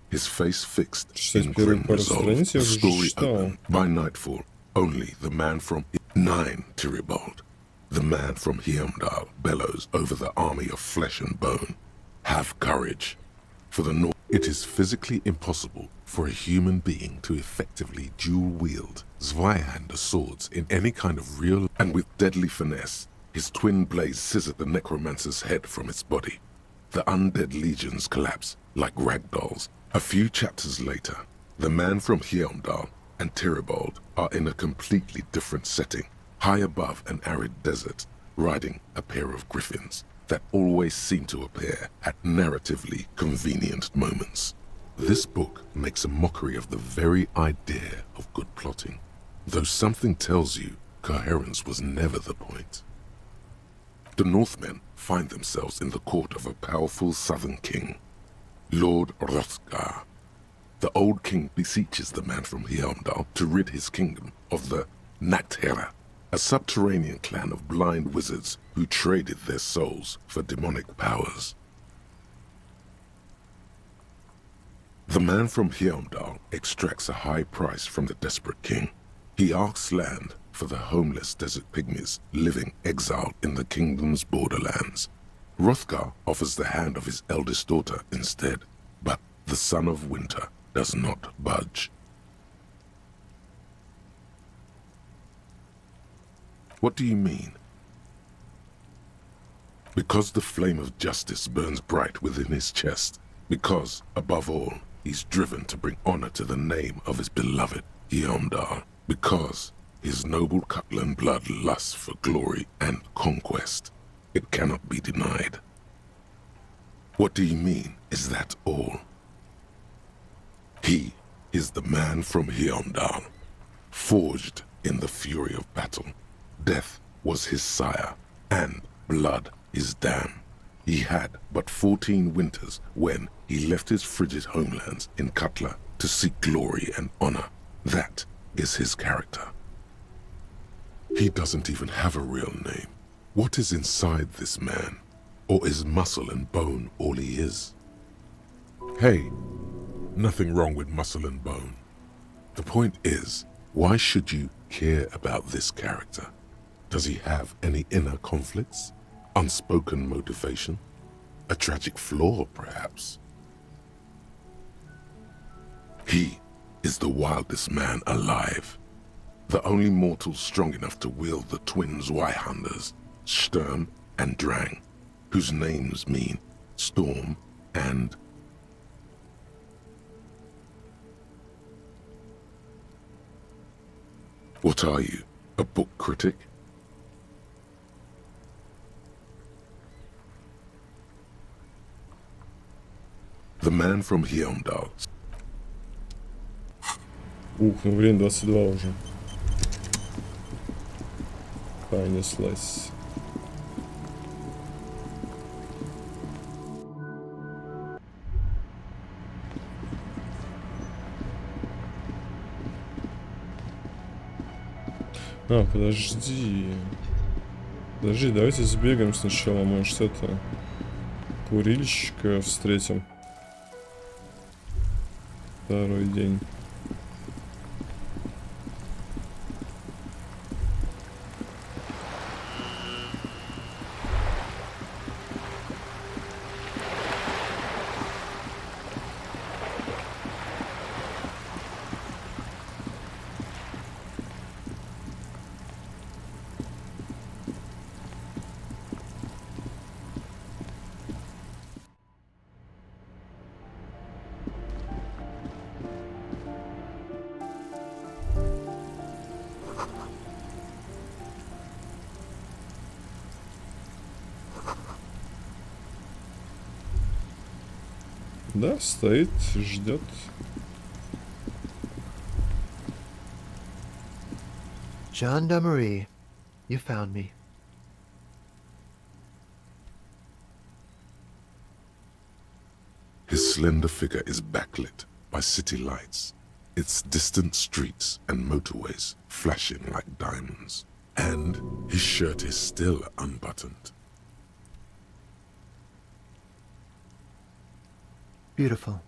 his face fixed in grim resolve. The story open. By nightfall, only the man from 9 Tiribald. The man from Heimdall bellows over the army of flesh and bone. Have courage. For the North, it is physically impossible for a human being to effectively dual-wield Zweihander swords in any kind of real and with deadly finesse. His twin blades scissor the necromancer's head from its body. The undead legions collapse like ragdolls. A few chapters later, the man from Heimdall and Tiribald are in a completely different setting, high above an arid desert, riding a pair of griffins that always seem to appear at narratively convenient moments. This book makes a mockery of the very idea of good plotting, though something tells you coherence was never the point. The Northmen find themselves in the court of a powerful southern king, Lord Hrothgar. The old king beseeches the man from Heimdall to rid his kingdom of the Naktera, a subterranean clan of blind wizards who traded their souls for demonic powers. The man from Heimdall extracts a high price from the desperate king. He asks land for the homeless desert pygmies living exiled in the kingdom's borderlands. Hrothgar offers the hand of his eldest daughter instead, but the son of winter does not budge. What do you mean? Because the flame of justice burns bright within his chest. Because, above all, he's driven to bring honor to the name of his beloved Heimdall. Because his noble Cutlan blood lusts for glory and conquest. It cannot be denied. What do you mean? Is that all? He is the man from Heimdall, forged in the fury of battle. Death was his sire, and blood his dam. He had but 14 winters when he left his frigid homelands in Cutla to seek glory and honor. That is his character. He doesn't even have a real name. What is inside this man? Or is muscle and bone all he is? Hey, nothing wrong with muscle and bone. The point is, why should you care about this character? Does he have any inner conflicts? Unspoken motivation? A tragic flaw, perhaps? He is the wildest man alive. The only mortal strong enough to wield the twin Zweihanders, Sturm and Drang, whose names mean storm and... What are you, a book critic? The man from Heimdall. Ух, ну время 22 уже. Понеслась. А, подожди. Подожди, давайте сбегаем сначала, может, это... Курильщика встретим. Второй день. Да, стоит, ждет. Gendarmerie, you found me. His slender figure is backlit by city lights, its distant streets and motorways flashing like diamonds. And his shirt is still unbuttoned. Beautiful.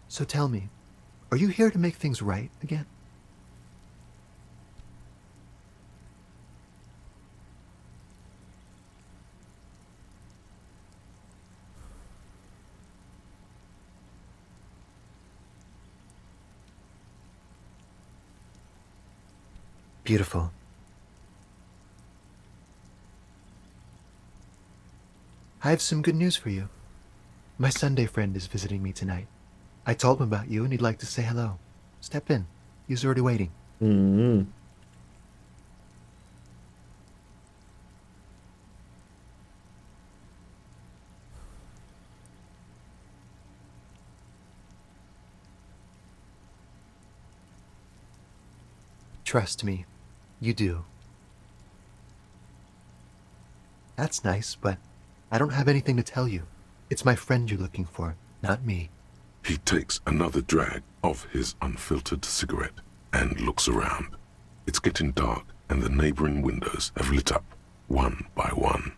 So tell me, are you here to make things right again? Beautiful. I have some good news for you. My Sunday friend is visiting me tonight. I told him about you and he'd like to say hello. Step in. He's already waiting. Trust me, you do. That's nice, but I don't have anything to tell you. It's my friend you're looking for, not me. He takes another drag of his unfiltered cigarette and looks around. It's getting dark and the neighboring windows have lit up, one by one.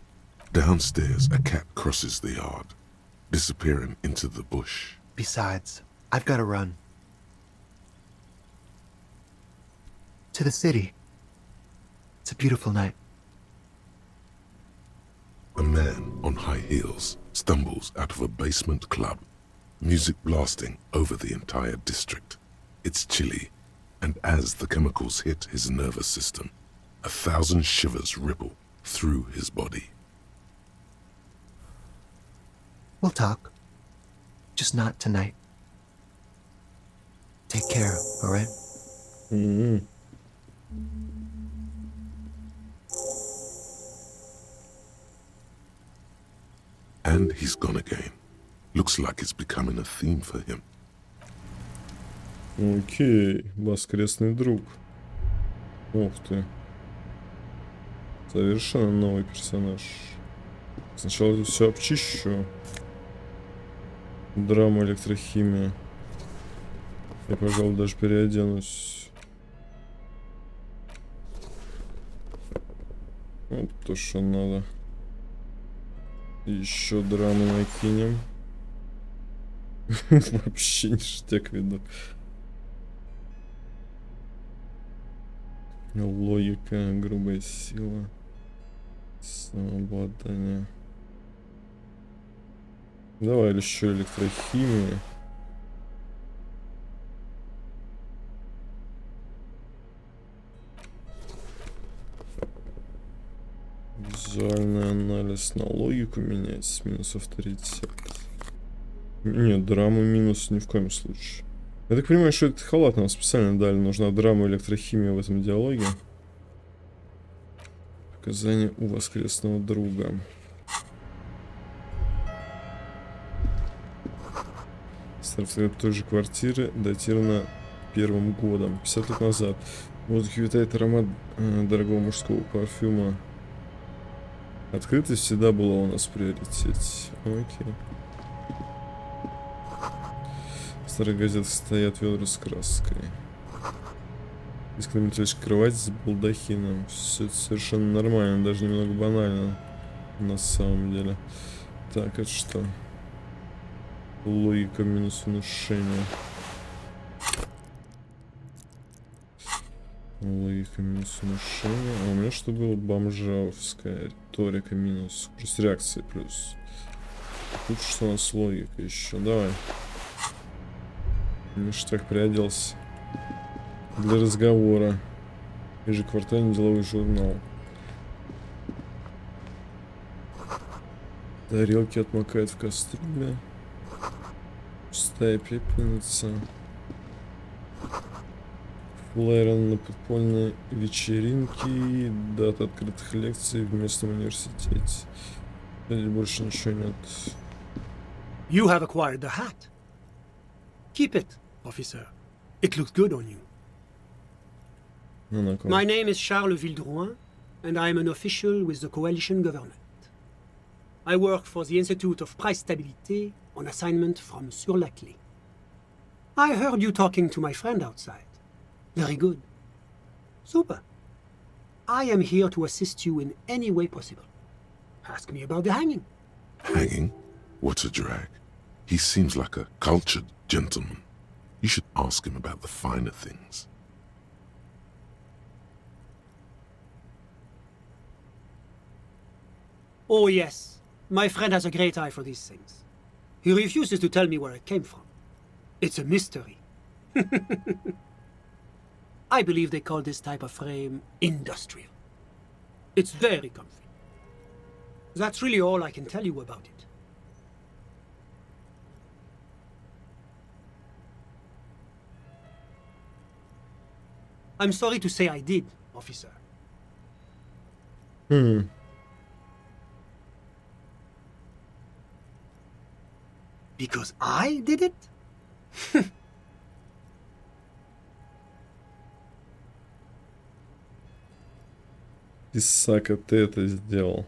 Downstairs, a cat crosses the yard, disappearing into the bush. Besides, I've got to run. To the city. It's a beautiful night. A man on high heels stumbles out of a basement club, music blasting over the entire district. It's chilly, and as the chemicals hit his nervous system, 1,000 shivers ripple through his body. We'll talk. Just not tonight. Take care, all right? And he's gone again. Looks like it's becoming a theme for him. Окей, воскресный друг. Ух ты. Совершенно новый персонаж. Сначала тут все обчищу. Драма, электрохимия. Я, пожалуй, даже переоденусь. Вот то, что надо. Еще драму накинем. Вообще ништяк видно. Логика, грубая сила, самообладание. Давай еще электрохимию. Визуальный анализ на логику менять, минус авторитет. Нет, драму минус ни в коем случае. Я так понимаю, что этот халат нам специально дали. Нужна драма, электрохимия в этом диалоге. Показания у воскресного друга. Старт той же квартиры, датировано 1 годом, 50 лет назад. В воздухе витает аромат дорогого мужского парфюма. Открытость всегда была у нас в приоритете. Окей. В старых газетах стоят ведра с краской. Искренне металлическая кровать с балдахином. Все это совершенно нормально, даже немного банально. На самом деле. Так, это что? Логика минус внушение. Логика минус внушение. А у меня что было? Бомжовская риторика минус. Плюс реакция плюс. Тут что у нас логика еще? Давай. Ништяк приоделся. Для разговора. Ежеквартальный деловой журнал. Тарелки отмокают в кастрюле. Пустая пепельница. Флайер на подпольной вечеринке. Дата открытых лекций в местном университете. Здесь больше ничего нет. You have acquired the hat. Keep it, officer. It looks good on you. My name is Charles Vildrouin, and I am an official with the coalition government. I work for the Institute of Price Stabilité on assignment from Sur la Clé. I heard you talking to my friend outside. Very good. Super. I am here to assist you in any way possible. Ask me about the hanging. Hanging? What a drag. He seems like a cultured gentleman. You should ask him about the finer things. Oh yes, my friend has a great eye for these things. He refuses to tell me where it came from. It's a mystery. I believe they call this type of frame industrial. It's very comfy. That's really all I can tell you about it. I'm sorry to say I did, officer. Because I did it? Исака, ты это сделал.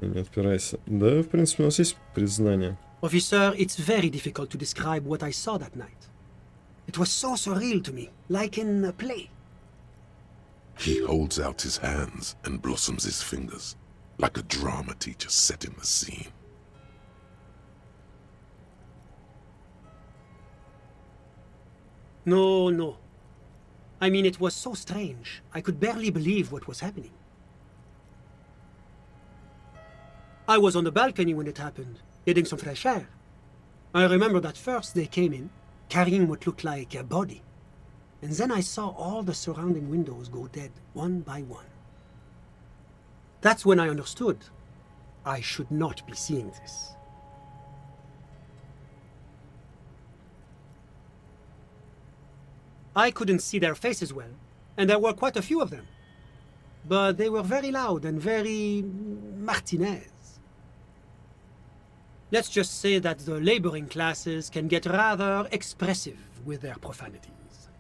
Не отпирайся. Да, в принципе, у нас есть признание. Officer, it's very difficult to describe what I saw that night. It was so surreal to me, like in a play. He holds out his hands and blossoms his fingers, like a drama teacher setting the scene. No, no. I mean, it was so strange. I could barely believe what was happening. I was on the balcony when it happened, getting some fresh air. I remember that first they came in, carrying what looked like a body. And then I saw all the surrounding windows go dead, one by one. That's when I understood. I should not be seeing this. I couldn't see their faces well, and there were quite a few of them. But they were very loud and very Martinez. Let's just say that the laboring classes can get rather expressive with their profanities.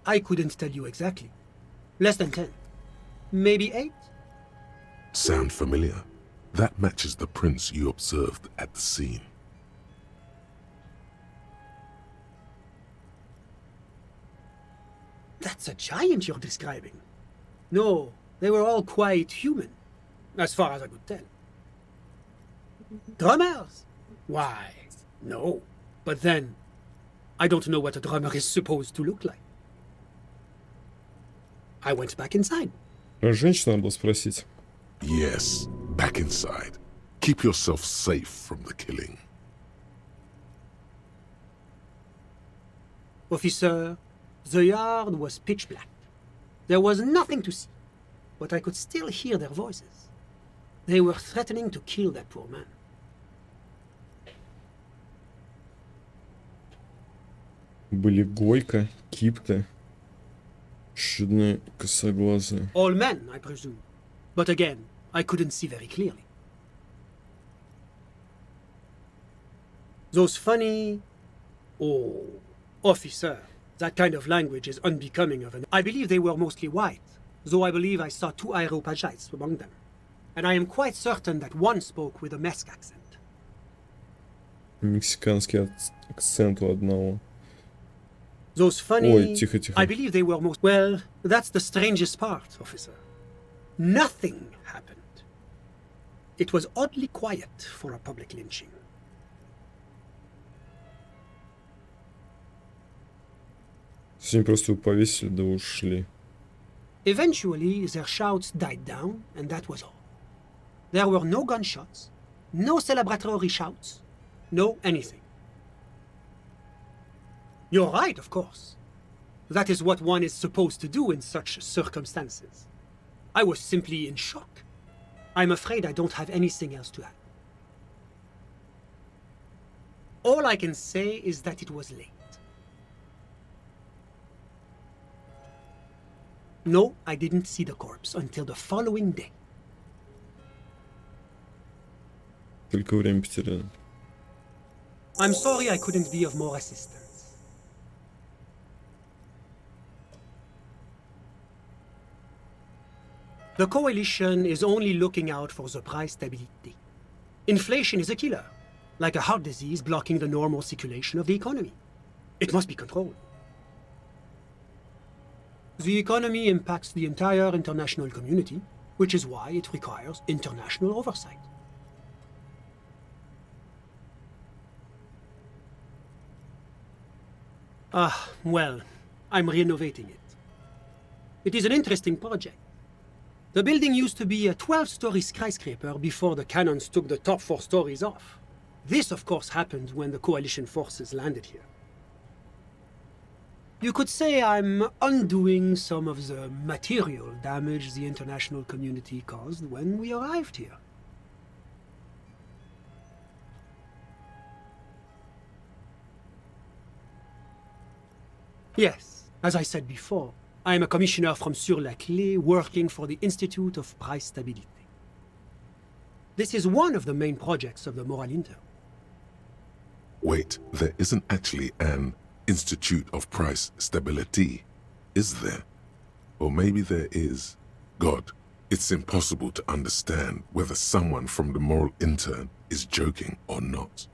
I couldn't tell you exactly. Less than 10. Maybe 8? Sound familiar? That matches the prints you observed at the scene. That's a giant you're describing. No, they were all quite human, as far as I could tell. Drummers? Why, no. But then, I don't know what a drummer is supposed to look like. I went back inside. Женщину надо было спросить. Yes, back inside. Keep yourself safe from the killing. Officer, the yard was pitch black. There was nothing to see, but I could still hear their voices. They were threatening to kill that poor man. Были Гойка, Кипта, чудные косоглазые. All men, I presume. But again, I couldn't see very clearly. Those funny... Oh, officer, that kind of language is unbecoming of an... I believe they were mostly white, though I believe I saw 2 Areopagites among them. And I am quite certain that one spoke with a Mesk accent. Мексиканский акцент у одного. Those funny... Ой, тихо, тихо. I believe they were most... Well, that's the strangest part, officer. Nothing happened. It was oddly quiet for a public lynching. Они просто его повесили, да ушли. Eventually, their shouts died down, and that was all. There were no gunshots, no celebratory shouts, no anything. You're right, of course. That is what one is supposed to do in such circumstances. I was simply in shock. I'm afraid I don't have anything else to add. All I can say is that it was late. No, I didn't see the corpse until the following day. Только время потеряли. I'm sorry I couldn't be of more assistance. The coalition is only looking out for the price stability. Inflation is a killer, like a heart disease blocking the normal circulation of the economy. It must be controlled. The economy impacts the entire international community, which is why it requires international oversight. Well, I'm renovating it. It is an interesting project. The building used to be a 12-story skyscraper before the cannons took the top 4 stories off. This, of course, happened when the coalition forces landed here. You could say I'm undoing some of the material damage the international community caused when we arrived here. Yes, as I said before, I am a commissioner from Sur-la-Clé working for the Institute of Price Stability. This is one of the main projects of the Moral Inter. Wait, there isn't actually an Institute of Price Stability, is there? Or maybe there is. God, it's impossible to understand whether someone from the Moral Intern is joking or not.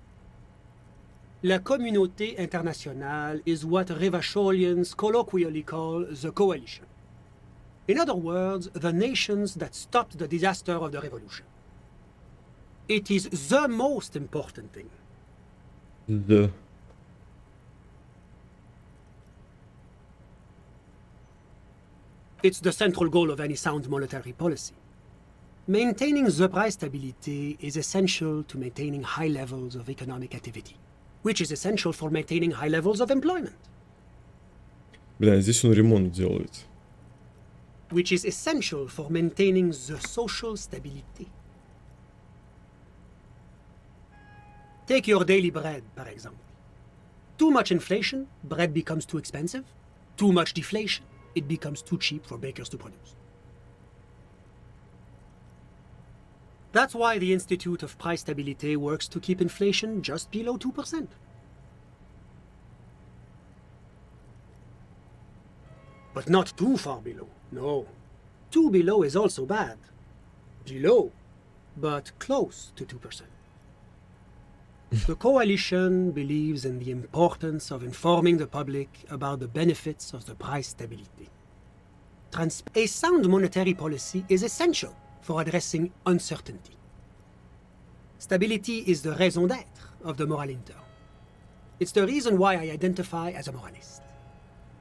La communauté internationale is what Revacholians colloquially call the coalition. In other words, the nations that stopped the disaster of the revolution. It is the most important thing. It's the central goal of any sound monetary policy. Maintaining the price stability is essential to maintaining high levels of economic activity, which is essential for maintaining high levels of employment. Бля, здесь он ремонт делает. Which is essential for maintaining the social stability. Take your daily bread, par exemple. Too much inflation, bread becomes too expensive. Too much deflation, it becomes too cheap for bakers to produce. That's why the Institute of Price Stability works to keep inflation just below 2%. But not too far below, no. Too below is also bad. Below, but close to 2%. The coalition believes in the importance of informing the public about the benefits of the price stability. A sound monetary policy is essential for addressing uncertainty. Stability is the raison d'être of the Moral Inter. It's the reason why I identify as a moralist.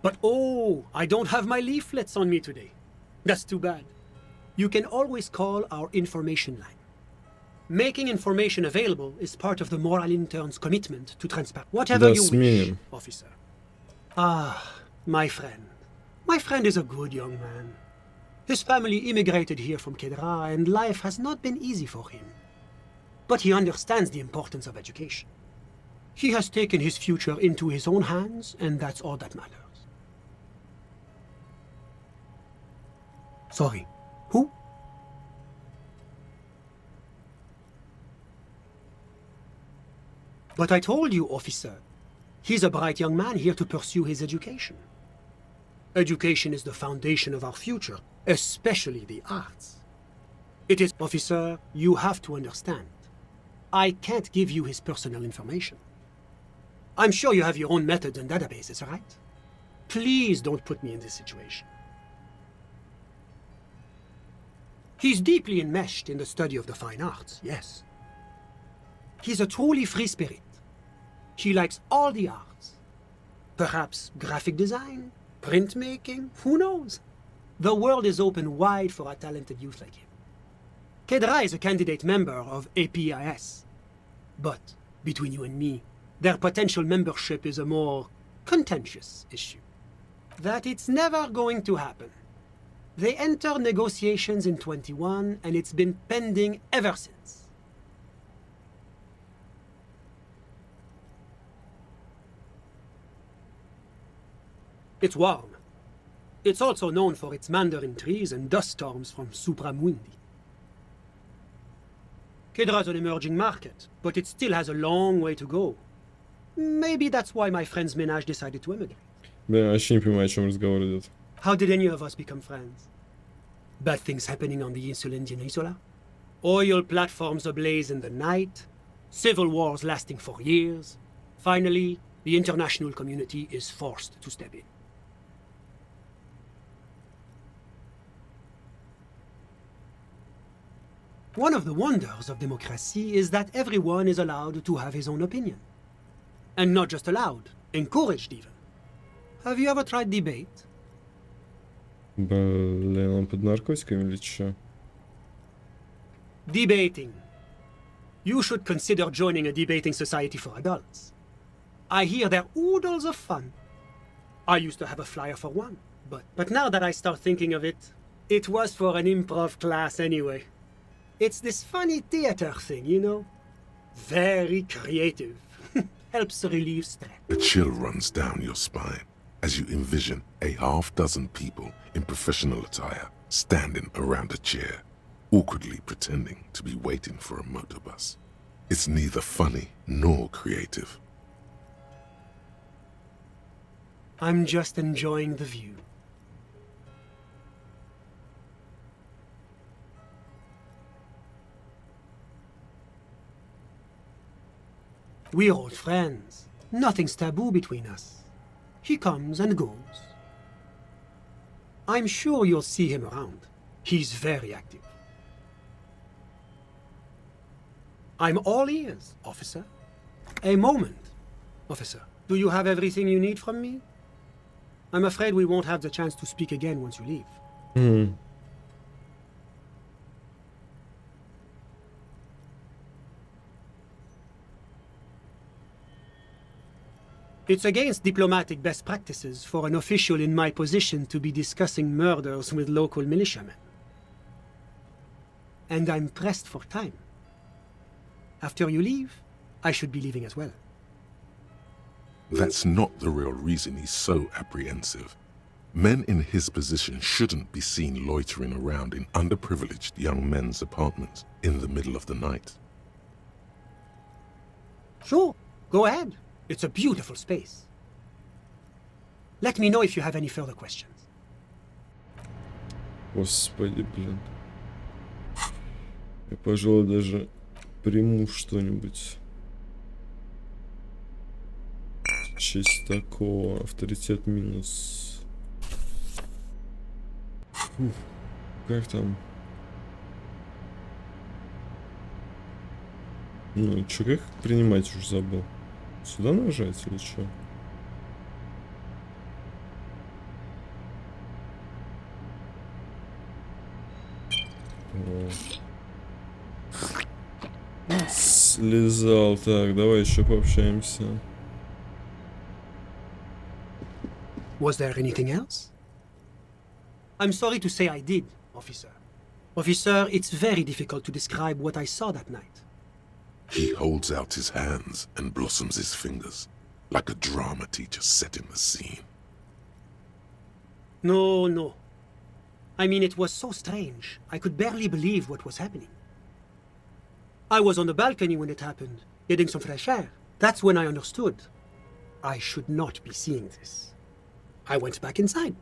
But oh, I don't have my leaflets on me today. That's too bad. You can always call our information line. Making information available is part of the Moral Intern's commitment to transparency. Whatever you wish, officer. Ah, my friend. My friend is a good young man. His family immigrated here from Kedra, and life has not been easy for him. But he understands the importance of education. He has taken his future into his own hands, and that's all that matters. Sorry, who? But I told you, officer, he's a bright young man here to pursue his education. Education is the foundation of our future, especially the arts. It is, officer, you have to understand. I can't give you his personal information. I'm sure you have your own methods and databases, right? Please don't put me in this situation. He's deeply enmeshed in the study of the fine arts, yes. He's a truly free spirit. He likes all the arts. Perhaps graphic design, printmaking, who knows? The world is open wide for a talented youth like him. Kedra is a candidate member of APIS. But, between you and me, their potential membership is a more contentious issue. That it's never going to happen. They entered negotiations in 21, and it's been pending ever since. It's warm. It's also known for its mandarin trees and dust storms from Supramundi. Kedra's an emerging market, but it still has a long way to go. Maybe that's why my friend's ménage decided to immigrate. Бля, вообще не понимаю, о чем разговор идет. How did any of us become friends? Bad things happening on the Insulindian Peninsula. Oil platforms ablaze in the night. Civil wars lasting for years. Finally, the international community is forced to step in. One of the wonders of democracy is that everyone is allowed to have his own opinion. And not just allowed, encouraged even. Have you ever tried debate? Блин, он под наркотиками или чё? Debating. You should consider joining a debating society for adults. I hear they're oodles of fun. I used to have a flyer for one, but now that I start thinking of it, it was for an improv class anyway. It's this funny theater thing, you know? Very creative. Helps relieve stress. A chill runs down your spine as you envision a half-dozen people in professional attire standing around a chair, awkwardly pretending to be waiting for a motor bus. It's neither funny nor creative. I'm just enjoying the view. We're old friends. Nothing's taboo between us. He comes and goes. I'm sure you'll see him around. He's very active. I'm all ears, officer. A moment, officer. Do you have everything you need from me? I'm afraid we won't have the chance to speak again once you leave. It's against diplomatic best practices for an official in my position to be discussing murders with local militiamen. And I'm pressed for time. After you leave, I should be leaving as well. That's not the real reason he's so apprehensive. Men in his position shouldn't be seen loitering around in underprivileged young men's apartments in the middle of the night. Sure, go ahead. It's a beautiful space. Let me know if you have any further questions. Господи, блин. Я, пожалуй, даже приму что-нибудь. В честь такого. Авторитет минус. Фух, как там? Ну, чё, как принимать уж забыл. Сюда нажать или что? Слезал. Так, давай еще пообщаемся. Was there anything else? I'm sorry to say I did, officer. Officer, it's very difficult to describe what I saw that night. He holds out his hands and blossoms his fingers, like a drama teacher setting the scene. No. I mean, it was so strange. I could barely believe what was happening. I was on the balcony when it happened, getting some fresh air. That's when I understood. I should not be seeing this. I went back inside.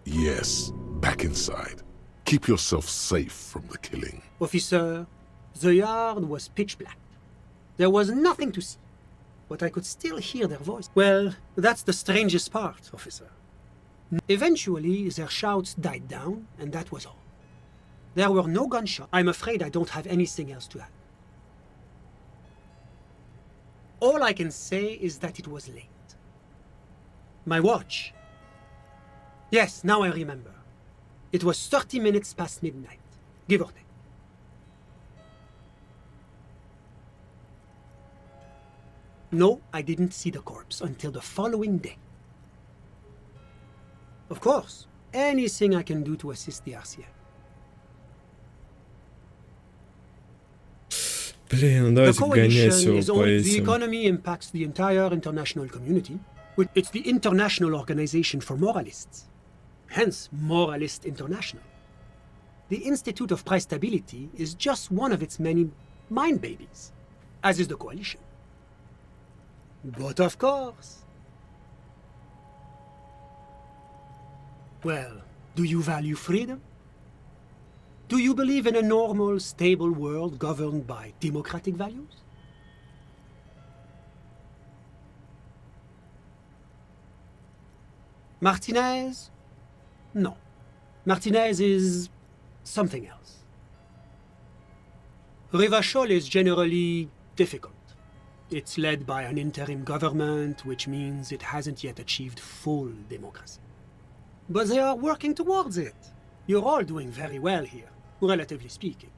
Yes, back inside. Keep yourself safe from the killing. Officer, the yard was pitch black. There was nothing to see, but I could still hear their voice. Well, that's the strangest part, officer. Eventually, their shouts died down, and that was all. There were no gunshots. I'm afraid I don't have anything else to add. All I can say is that it was late. My watch. Yes, now I remember. It was 30 minutes past midnight, give or take. No, I didn't see the corpse until the following day. Of course, anything I can do to assist the RCA. Блин, давайте гонять его по The этим. economy impacts the entire international community. It's the International Organization for Moralists. Hence, Moralist International. The Institute of Price Stability is just one of its many mind babies, as is the coalition. But of course. Well, do you value freedom? Do you believe in a normal, stable world governed by democratic values? Martinez? No. Martinez is something else. Rivachol is generally difficult. It's led by an interim government, which means it hasn't yet achieved full democracy. But they are working towards it. You're all doing very well here, relatively speaking.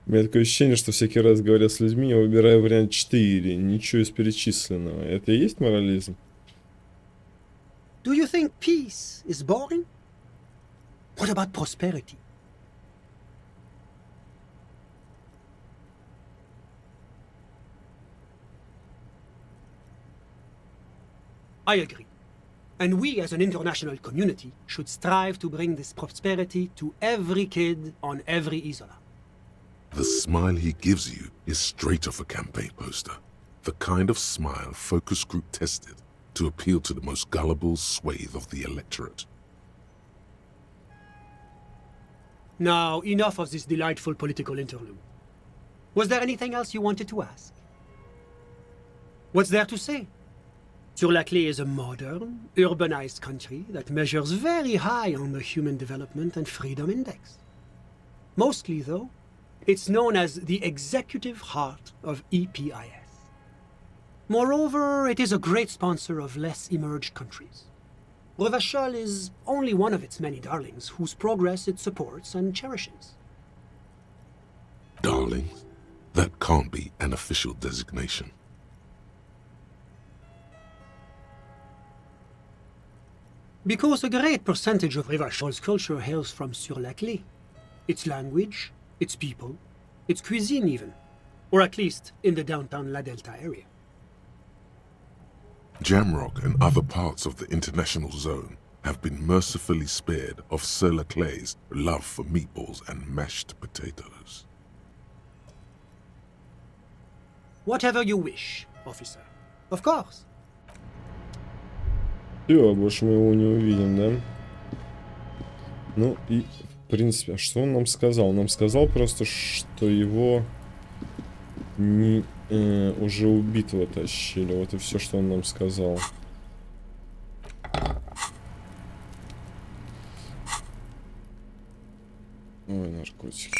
У меня такое ощущение, что всякий раз, говоря с людьми, я выбираю вариант 4. Ничего из перечисленного. Это и есть морализм? Do you think peace is boring? What about prosperity? I agree. And we, as an international community, should strive to bring this prosperity to every kid on every isola. The smile he gives you is straight off a campaign poster. The kind of smile focus group tested to appeal to the most gullible swathe of the electorate. Now, enough of this delightful political interlude. Was there anything else you wanted to ask? What's there to say? Sur-la-Clé is a modern, urbanized country that measures very high on the Human Development and Freedom Index. Mostly, though, it's known as the executive heart of EPIS. Moreover, it is a great sponsor of less emerged countries. Revachol is only one of its many darlings whose progress it supports and cherishes. Darlings? That can't be an official designation. Because a great percentage of Revachol's culture hails from Sur-la-Clé. Its language, its people, its cuisine even. Or at least in the downtown La Delta area. Jamrock and other parts of the international zone have been mercifully spared of Sur-la-Clé's love for meatballs and mashed potatoes. Whatever you wish, officer. Of course. Все, больше мы его не увидим, да? Ну и, в принципе, а что он нам сказал? Он нам сказал просто, что его не, уже убитого тащили. Вот и все, что он нам сказал. Ой, наркотики.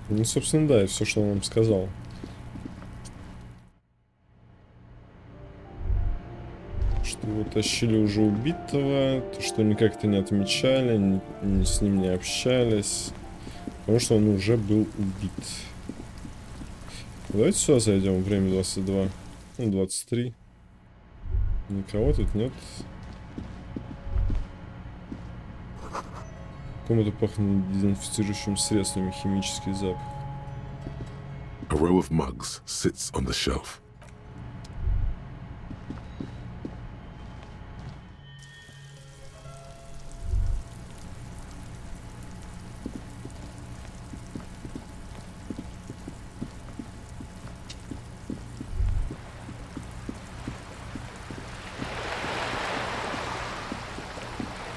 Ну, собственно, да, и все, что он нам сказал. Что его тащили уже убитого, то, что никак-то не отмечали, с ним не общались, потому что он уже был убит. Давайте сюда зайдем, время 22, ну, 23. Никого тут нет. Комната пахнет дезинфицирующим средством, химический запах. A row of mugs sits on the shelf.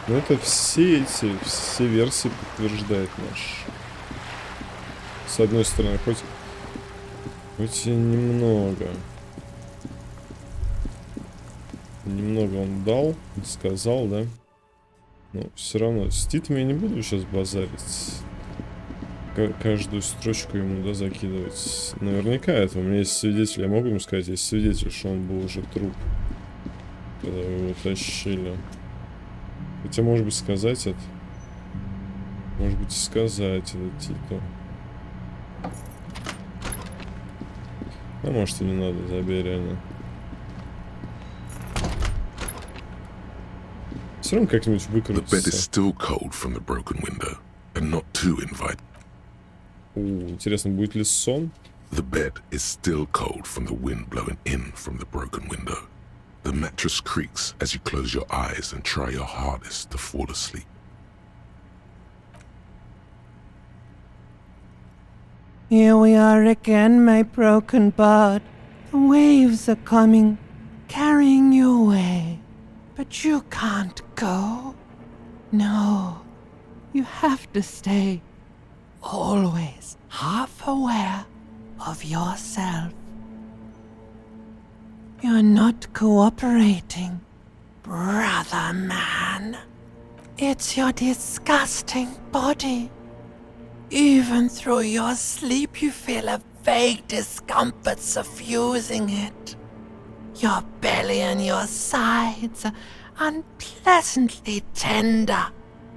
Ну это все версии подтверждает наш. С одной стороны, хоть и немного он дал, сказал, да. Но все равно с титами я не буду сейчас базарить. Каждую строчку ему, да, закидывать. Наверняка это. У меня есть свидетель, я могу ему сказать, есть свидетель, что он был уже труп, когда его тащили. Хотя, может быть, сказать это. Может быть, сказать это Титу. А может и не надо, забей реально. Все равно как-нибудь The bed is выкрутится. still cold from the broken window, and not too inviting. Интересно, будет ли сон? The bed is still cold from the wind blowing in from the broken window. The mattress creaks as you close your eyes and try your hardest to fall asleep. Here we are again, my broken bud. The waves are coming, carrying you away. But you can't go. No, you have to stay. Always half aware of yourself. You're not cooperating, brother man. It's your disgusting body. Even through your sleep you feel a vague discomfort suffusing it. Your belly and your sides are unpleasantly tender.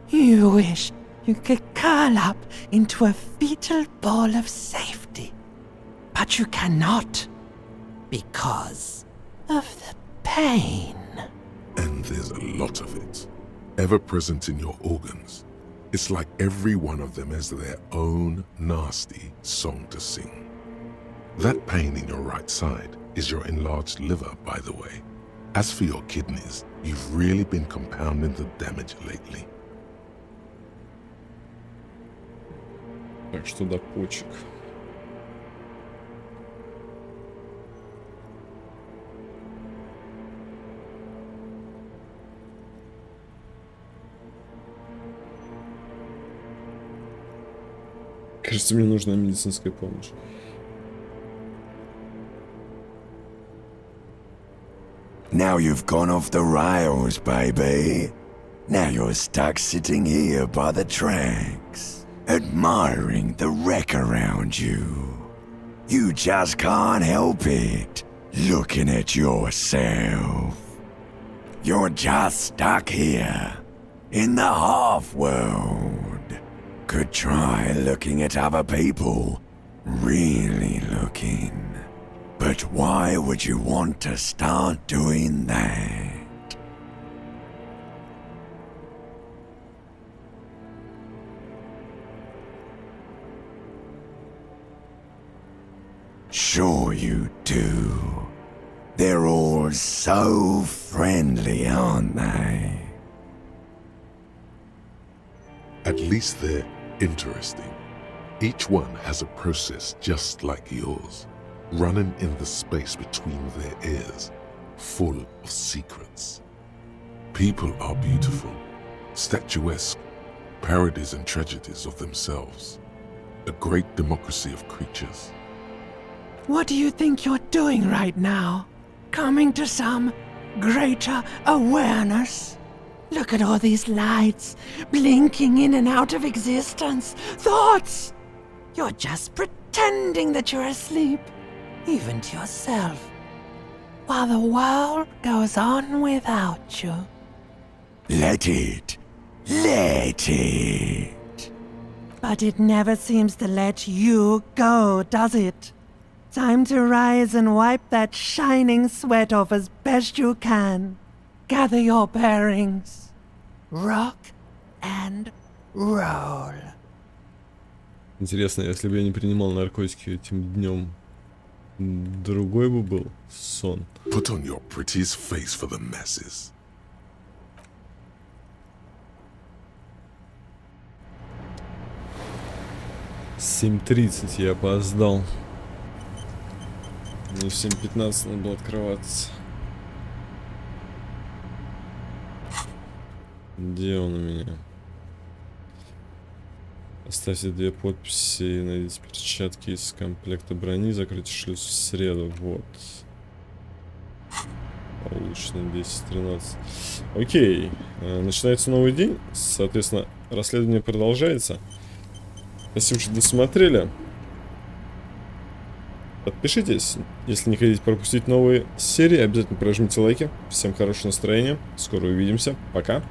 You wish you could curl up into a fetal ball of safety. But you cannot, because of the pain. And there's a lot of it, ever present in your organs. It's like every one of them has their own nasty song to sing. That pain in your right side is your enlarged liver, by the way. As for your kidneys, you've really been compounding the damage lately. Так что до почек. Кажется, мне нужна медицинская помощь. Now you've gone off the rails, baby. Now you're stuck sitting here by the tracks, admiring the wreck around you. You just can't help it, looking at yourself. You're just stuck here, in the half-world. Could try looking at other people, really looking. But why would you want to start doing that? Sure you do. They're all so friendly, aren't they? At least they're interesting. Each one has a process just like yours, running in the space between their ears, full of secrets. People are beautiful, statuesque, parodies and tragedies of themselves. A great democracy of creatures. What do you think you're doing right now? Coming to some greater awareness? Look at all these lights, blinking in and out of existence. Thoughts! You're just pretending that you're asleep, even to yourself, while the world goes on without you. Let it. Let it. But it never seems to let you go, does it? Time to rise and wipe that shining sweat off as best you can. Gather your bearings. Rock and roll. Интересно, если бы я не принимал наркотики этим днем, другой бы был сон. Put on your prettiest face for the masses. — 7:30 я опоздал. Мне в 7:15 надо было открываться. Где он у меня? Оставьте 2 подписи, найдите перчатки из комплекта брони, закройте шлюз в среду. Вот. Получено 10:13. Окей. Начинается новый день. Соответственно, расследование продолжается. Спасибо, что досмотрели. Подпишитесь, если не хотите пропустить новые серии. Обязательно прожмите лайки. Всем хорошего настроения. Скоро увидимся. Пока.